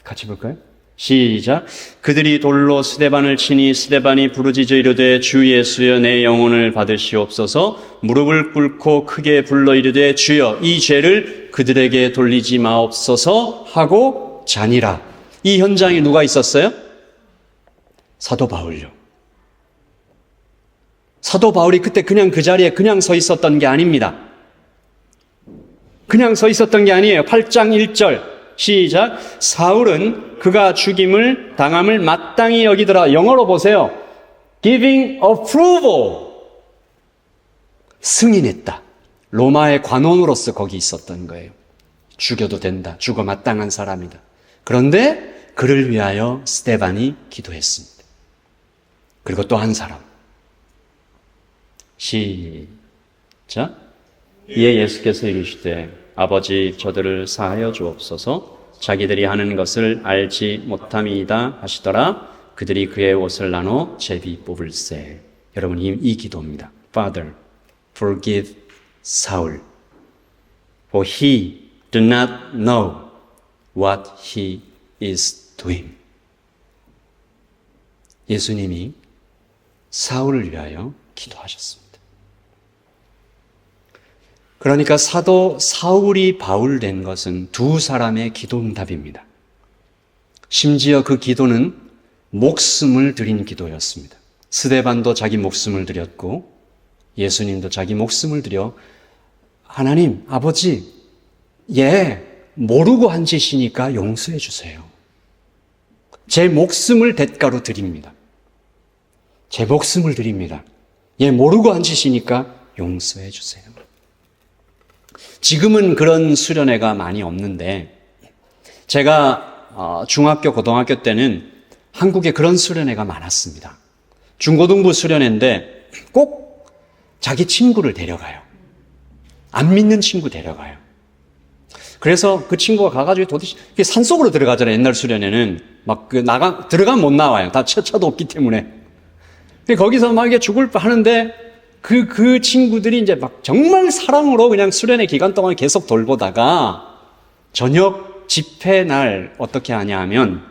S1: 같이 볼까요? 시작. 그들이 돌로 스데반을 치니 스데반이 부르짖어 이르되 주 예수여 내 영혼을 받으시옵소서. 무릎을 꿇고 크게 불러 이르되 주여 이 죄를 그들에게 돌리지 마옵소서 하고 자니라. 이 현장에 누가 있었어요? 사도 바울요. 사도 바울이 그때 그냥 그 자리에 그냥 서 있었던 게 아닙니다. 그냥 서 있었던 게 아니에요. 8장 1절 시작. 사울은 그가 죽임을 당함을 마땅히 여기더라. 영어로 보세요. Giving approval. 승인했다. 로마의 관원으로서 거기 있었던 거예요. 죽여도 된다. 죽어 마땅한 사람이다. 그런데 그를 위하여 스데반이 기도했습니다. 그리고 또 한 사람. 시작. 이에 예수께서 이르시되 아버지 저들을 사하여 주옵소서. 자기들이 하는 것을 알지 못함이다 하시더라. 그들이 그의 옷을 나눠 제비 뽑을세. 여러분 이 기도입니다. Father, forgive Saul, for he do not know what he is doing. 예수님이 사울을 위하여 기도하셨습니다. 그러니까 사도 사울이 바울 된 것은 두 사람의 기도 응답입니다. 심지어 그 기도는 목숨을 드린 기도였습니다. 스데반도 자기 목숨을 드렸고 예수님도 자기 목숨을 드려 하나님, 아버지, 모르고 한 짓이니까 용서해 주세요. 제 목숨을 대가로 드립니다. 제 목숨을 드립니다. 모르고 한 짓이니까 용서해 주세요. 지금은 그런 수련회가 많이 없는데 제가 중학교, 고등학교 때는 한국에 그런 수련회가 많았습니다. 중고등부 수련회인데 꼭 자기 친구를 데려가요. 안 믿는 친구 데려가요. 그래서 그 친구가 가가지고 도대체 산속으로 들어가잖아요. 옛날 수련회는 막 들어가면 못 나와요. 다 차도 없기 때문에. 거기서 막 이게 죽을 뻔하는데 그 친구들이 이제 막 정말 사랑으로 그냥 수련회 기간 동안 계속 돌보다가 저녁 집회 날 어떻게 하냐 하면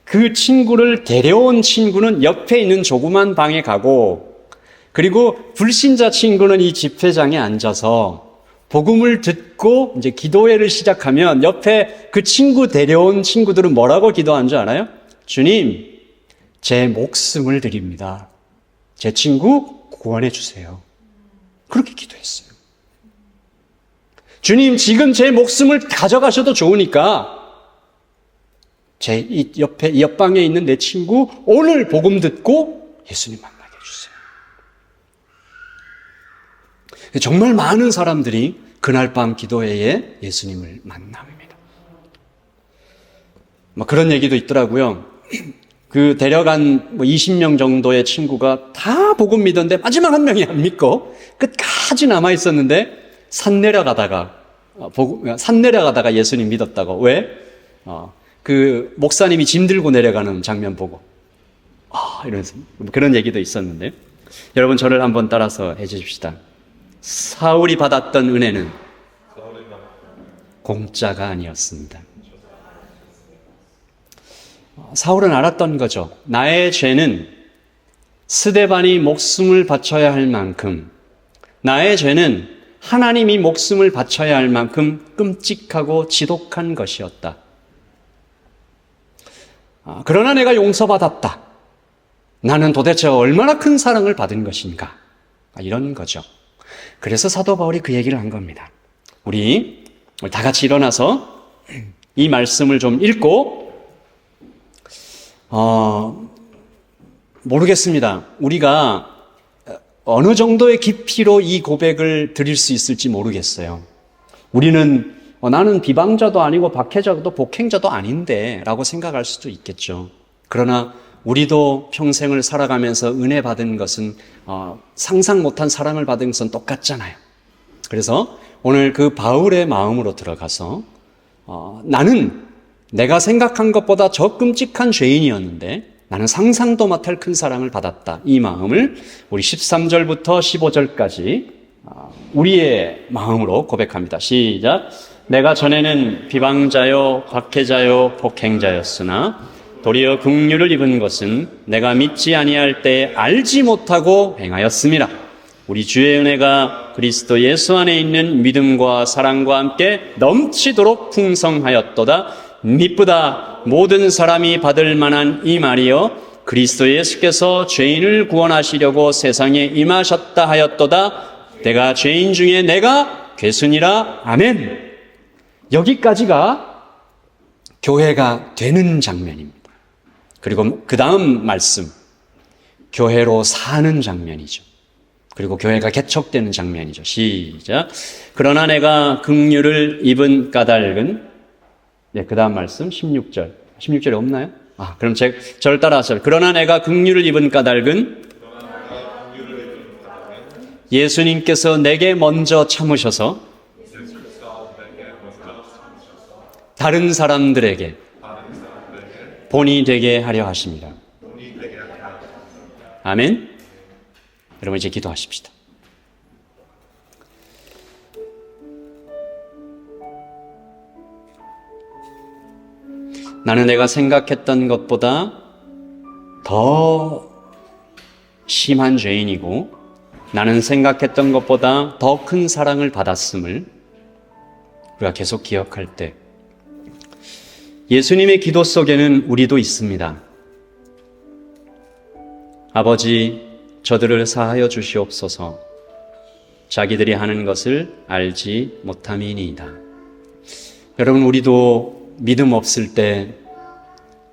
S1: 그 친구를 데려온 친구는 옆에 있는 조그만 방에 가고 그리고 불신자 친구는 이 집회장에 앉아서 복음을 듣고 이제 기도회를 시작하면 옆에 그 친구 데려온 친구들은 뭐라고 기도한 줄 알아요? 주님, 제 목숨을 드립니다. 제 친구 구원해 주세요. 그렇게 기도했어요. 주님, 지금 제 목숨을 가져가셔도 좋으니까 제 이 옆방에 있는 내 친구 오늘 복음 듣고 예수님 만나게 해주세요. 정말 많은 사람들이 그날 밤 기도회에 예수님을 만납니다. 그런 얘기도 있더라고요. 그 데려간 20명 정도의 친구가 다 복음 믿었는데 마지막 한 명이 안 믿고 끝까지 남아 있었는데 산 내려가다가 예수님 믿었다고. 왜? 그 목사님이 짐 들고 내려가는 장면 보고 이러면서 그런 얘기도 있었는데 여러분 저를 한번 따라서 해주십시다. 사울이 받았던 은혜는 공짜가 아니었습니다. 사울은 알았던 거죠. 나의 죄는 스데반이 목숨을 바쳐야 할 만큼, 나의 죄는 하나님이 목숨을 바쳐야 할 만큼 끔찍하고 지독한 것이었다. 그러나 내가 용서받았다. 나는 도대체 얼마나 큰 사랑을 받은 것인가. 이런 거죠. 그래서 사도 바울이 그 얘기를 한 겁니다. 우리 다 같이 일어나서 이 말씀을 좀 읽고 모르겠습니다. 우리가 어느 정도의 깊이로 이 고백을 드릴 수 있을지 모르겠어요. 우리는 나는 비방자도 아니고 박해자도 복행자도 아닌데 라고 생각할 수도 있겠죠. 그러나 우리도 평생을 살아가면서 은혜 받은 것은 상상 못한 사랑을 받은 것은 똑같잖아요. 그래서 오늘 그 바울의 마음으로 들어가서 나는 내가 생각한 것보다 더 끔찍한 죄인이었는데 나는 상상도 못할 큰 사랑을 받았다. 이 마음을 우리 13절부터 15절까지 우리의 마음으로 고백합니다. 시작. 내가 전에는 비방자요 박해자요 폭행자였으나 도리어 긍휼을 입은 것은 내가 믿지 아니할 때 알지 못하고 행하였음이라. 우리 주의 은혜가 그리스도 예수 안에 있는 믿음과 사랑과 함께 넘치도록 풍성하였도다. 미쁘다. 모든 사람이 받을 만한 이 말이여 그리스도 예수께서 죄인을 구원하시려고 세상에 임하셨다 하였도다. 내가 죄인 중에 내가 괴순이라. 아멘. 여기까지가 교회가 되는 장면입니다. 그리고 그 다음 말씀, 교회로 사는 장면이죠. 그리고 교회가 개척되는 장면이죠. 시작. 그러나 내가 긍휼을 입은 까닭은, 그 다음 말씀 16절. 16절에 없나요? 그럼 저를 따라하세요. 그러나 내가 긍휼을 입은 까닭은 예수님께서 내게 먼저 참으셔서 다른 사람들에게 본이 되게 하려 하십니다. 아멘. 여러분 이제 기도하십시다. 나는 내가 생각했던 것보다 더 심한 죄인이고 나는 생각했던 것보다 더 큰 사랑을 받았음을 우리가 계속 기억할 때 예수님의 기도 속에는 우리도 있습니다. 아버지, 저들을 사하여 주시옵소서. 자기들이 하는 것을 알지 못함이니이다. 여러분, 우리도 믿음 없을 때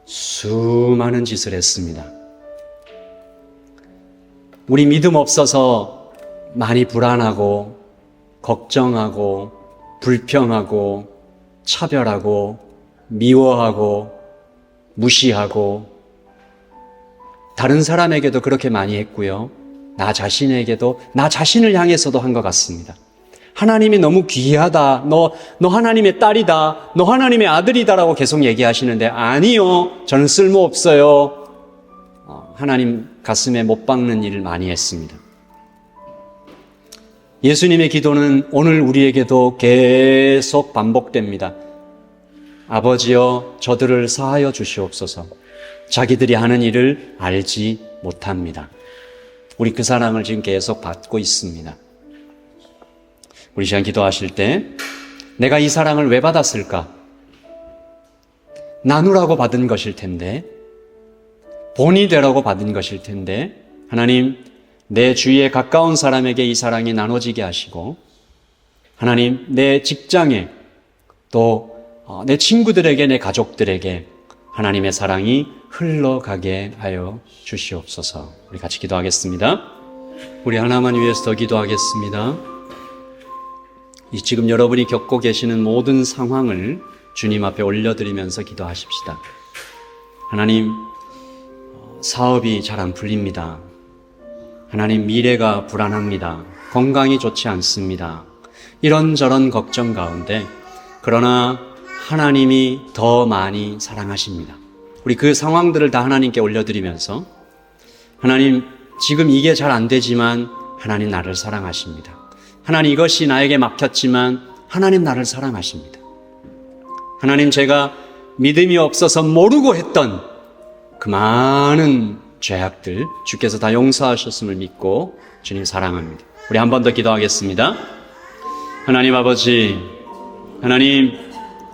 S1: 수많은 짓을 했습니다. 우리 믿음 없어서 많이 불안하고 걱정하고 불평하고 차별하고 미워하고 무시하고 다른 사람에게도 그렇게 많이 했고요. 나 자신에게도 나 자신을 향해서도 한 것 같습니다. 하나님이 너무 귀하다. 너 하나님의 딸이다. 너 하나님의 아들이다라고 계속 얘기하시는데 아니요. 저는 쓸모없어요. 하나님 가슴에 못 박는 일을 많이 했습니다. 예수님의 기도는 오늘 우리에게도 계속 반복됩니다. 아버지여, 저들을 사하여 주시옵소서. 자기들이 하는 일을 알지 못합니다. 우리 그 사랑을 지금 계속 받고 있습니다. 우리 시간 기도하실 때 내가 이 사랑을 왜 받았을까? 나누라고 받은 것일 텐데, 본이 되라고 받은 것일 텐데, 하나님, 내 주위에 가까운 사람에게 이 사랑이 나눠지게 하시고, 하나님, 내 직장에 또 내 친구들에게, 내 가족들에게 하나님의 사랑이 흘러가게 하여 주시옵소서. 우리 같이 기도하겠습니다. 우리 하나만 위해서 더 기도하겠습니다. 지금 여러분이 겪고 계시는 모든 상황을 주님 앞에 올려드리면서 기도하십시다. 하나님, 사업이 잘 안 풀립니다. 하나님, 미래가 불안합니다. 건강이 좋지 않습니다. 이런저런 걱정 가운데 그러나 하나님이 더 많이 사랑하십니다. 우리 그 상황들을 다 하나님께 올려드리면서 하나님, 지금 이게 잘 안 되지만 하나님 나를 사랑하십니다. 하나님, 이것이 나에게 막혔지만 하나님 나를 사랑하십니다. 하나님, 제가 믿음이 없어서 모르고 했던 그 많은 죄악들 주께서 다 용서하셨음을 믿고 주님 사랑합니다. 우리 한 번 더 기도하겠습니다. 하나님 아버지,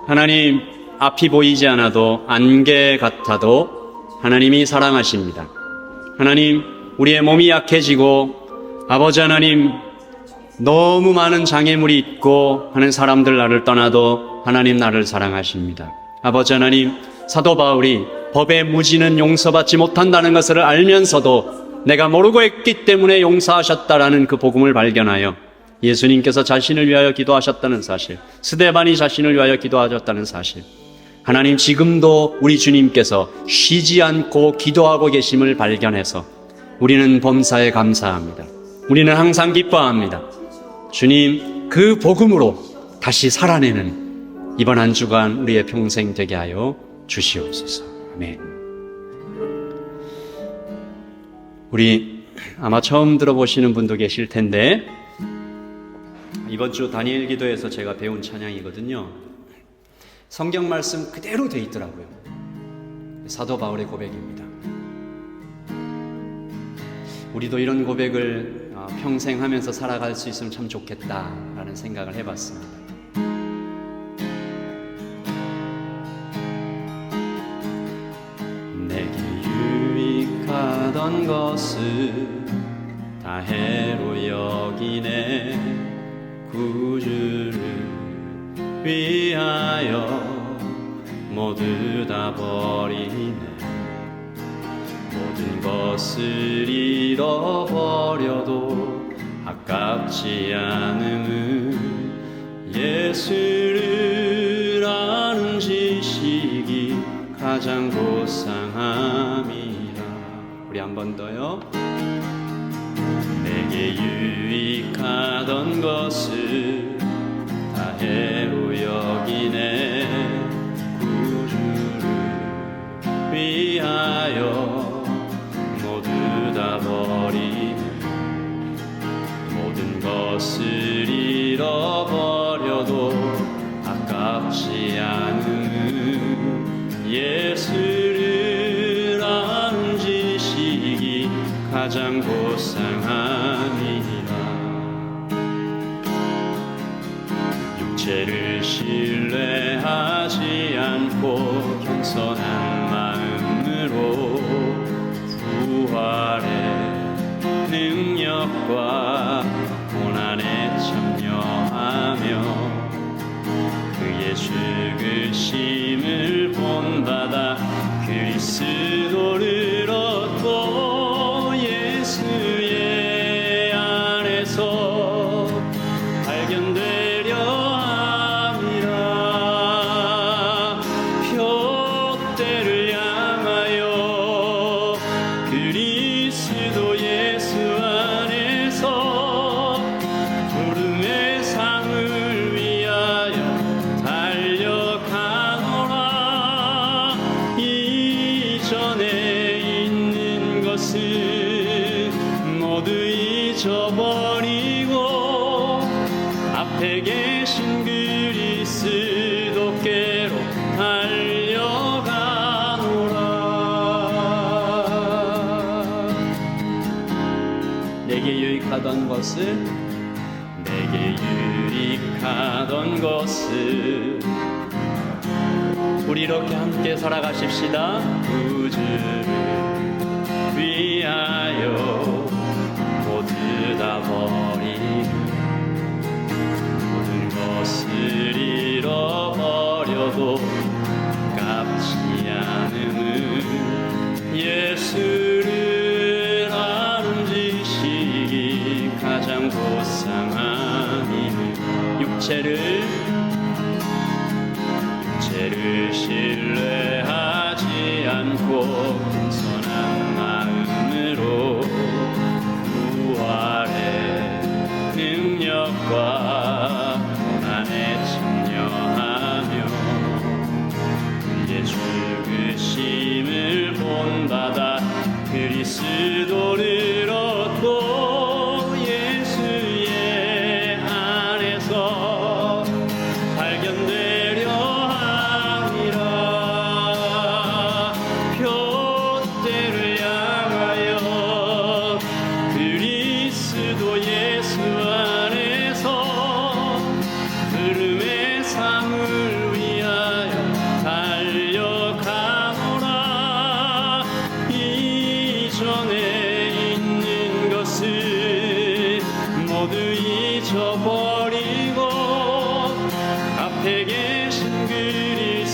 S1: 하나님 앞이 보이지 않아도 안개 같아도 하나님이 사랑하십니다. 하나님, 우리의 몸이 약해지고 아버지 하나님, 너무 많은 장애물이 있고 하는 사람들 나를 떠나도 하나님 나를 사랑하십니다. 아버지 하나님, 사도 바울이 법의 무지는 용서받지 못한다는 것을 알면서도 내가 모르고 했기 때문에 용서하셨다라는 그 복음을 발견하여 예수님께서 자신을 위하여 기도하셨다는 사실, 스데반이 자신을 위하여 기도하셨다는 사실, 하나님 지금도 우리 주님께서 쉬지 않고 기도하고 계심을 발견해서 우리는 범사에 감사합니다. 우리는 항상 기뻐합니다. 주님, 그 복음으로 다시 살아내는 이번 한 주간 우리의 평생 되게 하여 주시옵소서. 아멘. 우리 아마 처음 들어보시는 분도 계실 텐데 이번 주 다니엘 기도에서 제가 배운 찬양이거든요. 성경 말씀 그대로 돼 있더라고요. 사도 바울의 고백입니다. 우리도 이런 고백을 평생 하면서 살아갈 수 있으면 참 좋겠다라는 생각을 해봤습니다. 내게 유익하던 것을 다 해로 여기네. 구주를 위하여 모두 다 버리네. 모든 것을 잃어버려도 아깝지 않음은 예수를 아는 지식이 가장 고상함이라. 우리 한 번 더요. 내게 유익하던 것을 다 해로 여기네. 구주를 위하여 모두 다 버리네. 모든 것을 잃어버려도 아깝지 않은 가장 고상함이니라. 육체를 신뢰하지 않고 겸손한 마음으로 부활의 능력과 고난에 참여하며 그의 죽으심을 본받아 그리스도를 얻고 예수의 안에서 발견되려 함이라. 표대를 향하여 그리스도 예수 안에서 부름의 상을 위하여 달려가노라. 이전에 있는 것을 모두 잊어버리고 앞에 계신 그리스도께로 달려가노라. 내게 유익하던 것을 우리 이렇게 함께 살아가십시다. 구주를 위하여 모두 다 버리고 모든 것을 잃어버려도 값지 않음은 예수를 아는 지식이 가장 고상함이니. 육체를 신뢰하지 않고 겸손한 마음으로 부활의 능력과 고난에 참여하며 그의 죽으심을 본받아 그리스도를 얻고 예수의 안에서 발견되려 함이라. 표대를 향하여 그리스도 예수 안에서 부름의 상을 위하여 달려가노라. 이전에 있는 것을 모두 잊어버리고 앞에 계신 그리스도께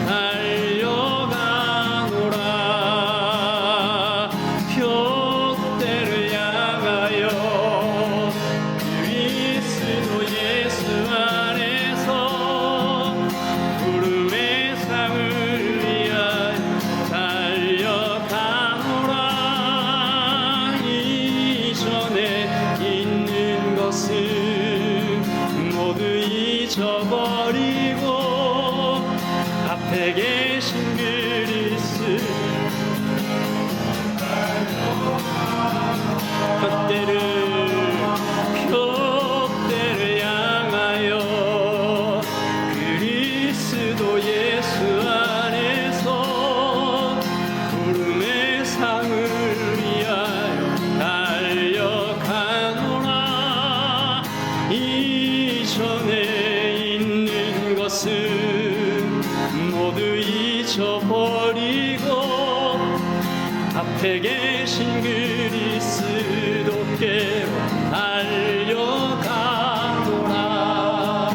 S1: 달려가노라. 표대를 향하여 그리스도 예수 안에서 부름의 상을 위하여 달려가노라. 이전에 있는 것을 모두 잊어버리고 앞에 계신 표대를 향하여 그리스도 예수 안에서 부름의 상을 위하여 달려가노라. 이전에 있는 것을 모두 잊어버리고 앞에 계신 그리스도께로 달려가노라.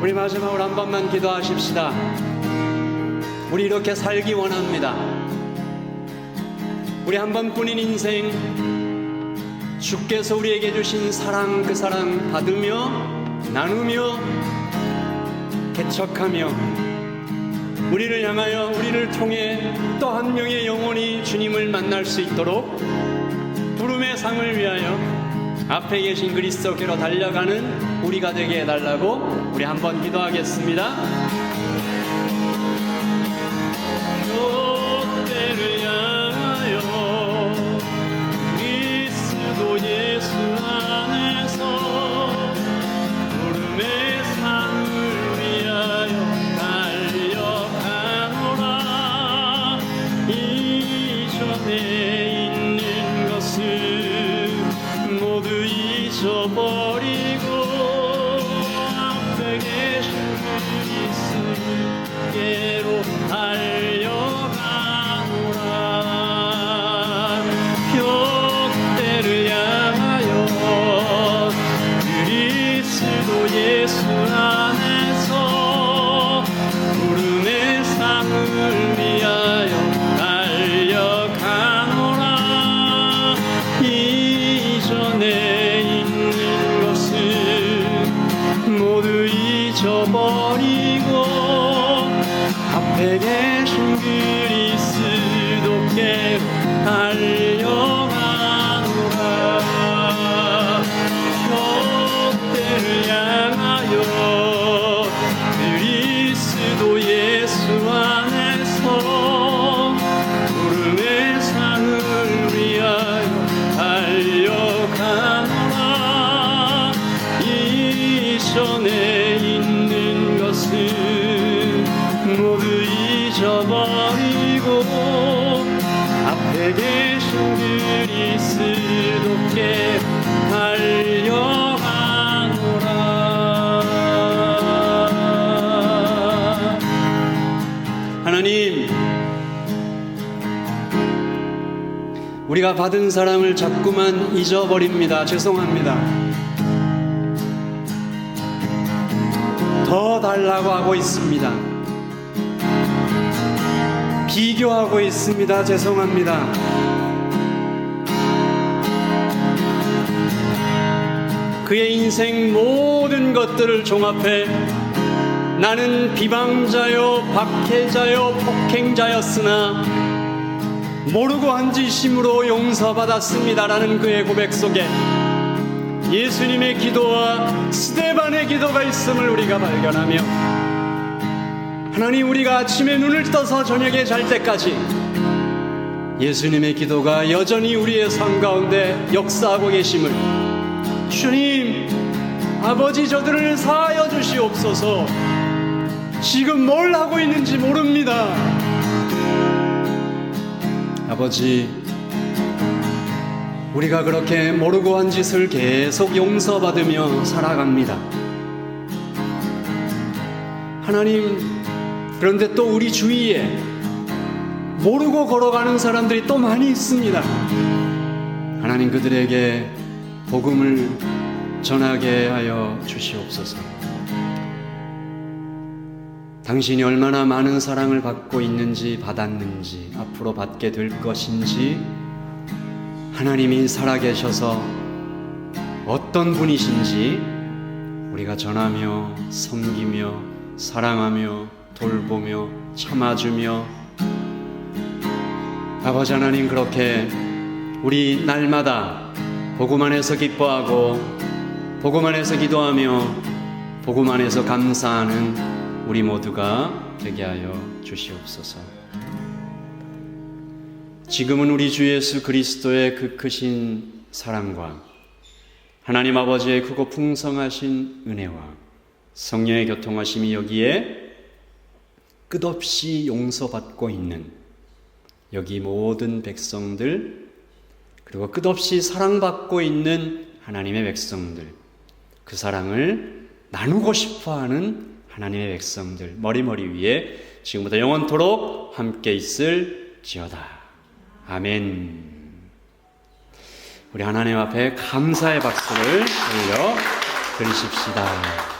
S1: 우리 마지막으로 한 번만 기도하십시다. 우리 이렇게 살기 원합니다. 우리 한 번뿐인 인생, 주께서 우리에게 주신 사랑, 그 사랑 받으며 나누며 개척하며 우리를 향하여 우리를 통해 또 한 명의 영혼이 주님을 만날 수 있도록 부름의 상을 위하여 앞에 계신 그리스도께로 달려가는 우리가 되게 해달라고 우리 한번 기도하겠습니다. 표대를 향하여 그리스도 예수 안에서 부름의 상을 위하여 달려가노라. 앞에 계신 그리스도께로 달려가노라. 격대를 향하여 그리스도 예수 안에서 구름의 산을 위하여 달려가노라. 이전에 있는 것은 모두 잊어버리고 앞에 계신 그리스도께 달려가노라. 하나님, 우리가 받은 사랑을 자꾸만 잊어버립니다. 죄송합니다. 더 달라고 하고 있습니다. 비교하고 있습니다. 죄송합니다. 그의 인생 모든 것들을 종합해 나는 비방자요, 박해자요, 폭행자였으나 모르고 한 짓임으로 용서받았습니다라는 그의 고백 속에 예수님의 기도와 스데반의 기도가 있음을 우리가 발견하며, 하나님, 우리가 아침에 눈을 떠서 저녁에 잘 때까지 예수님의 기도가 여전히 우리의 삶 가운데 역사하고 계심을, 주님, 아버지, 저들을 사하여 주시옵소서. 지금 뭘 하고 있는지 모릅니다. 아버지, 우리가 그렇게 모르고 한 짓을 계속 용서받으며 살아갑니다. 하나님, 그런데 또 우리 주위에 모르고 걸어가는 사람들이 또 많이 있습니다. 하나님, 그들에게 복음을 전하게 하여 주시옵소서. 당신이 얼마나 많은 사랑을 받고 있는지, 받았는지, 앞으로 받게 될 것인지, 하나님이 살아계셔서 어떤 분이신지 우리가 전하며 섬기며 사랑하며 돌보며 참아주며, 아버지 하나님, 그렇게 우리 날마다 복음 안에서 기뻐하고 복음 안에서 기도하며 복음 안에서 감사하는 우리 모두가 되게 하여 주시옵소서. 지금은 우리 주 예수 그리스도의 그 크신 사랑과 하나님 아버지의 크고 풍성하신 은혜와 성령의 교통하심이 여기에 끝없이 용서받고 있는 여기 모든 백성들, 그리고 끝없이 사랑받고 있는 하나님의 백성들, 그 사랑을 나누고 싶어하는 하나님의 백성들 머리머리 위에 지금부터 영원토록 함께 있을지어다. 아멘. 우리 하나님 앞에 감사의 박수를 올려 드리십시다.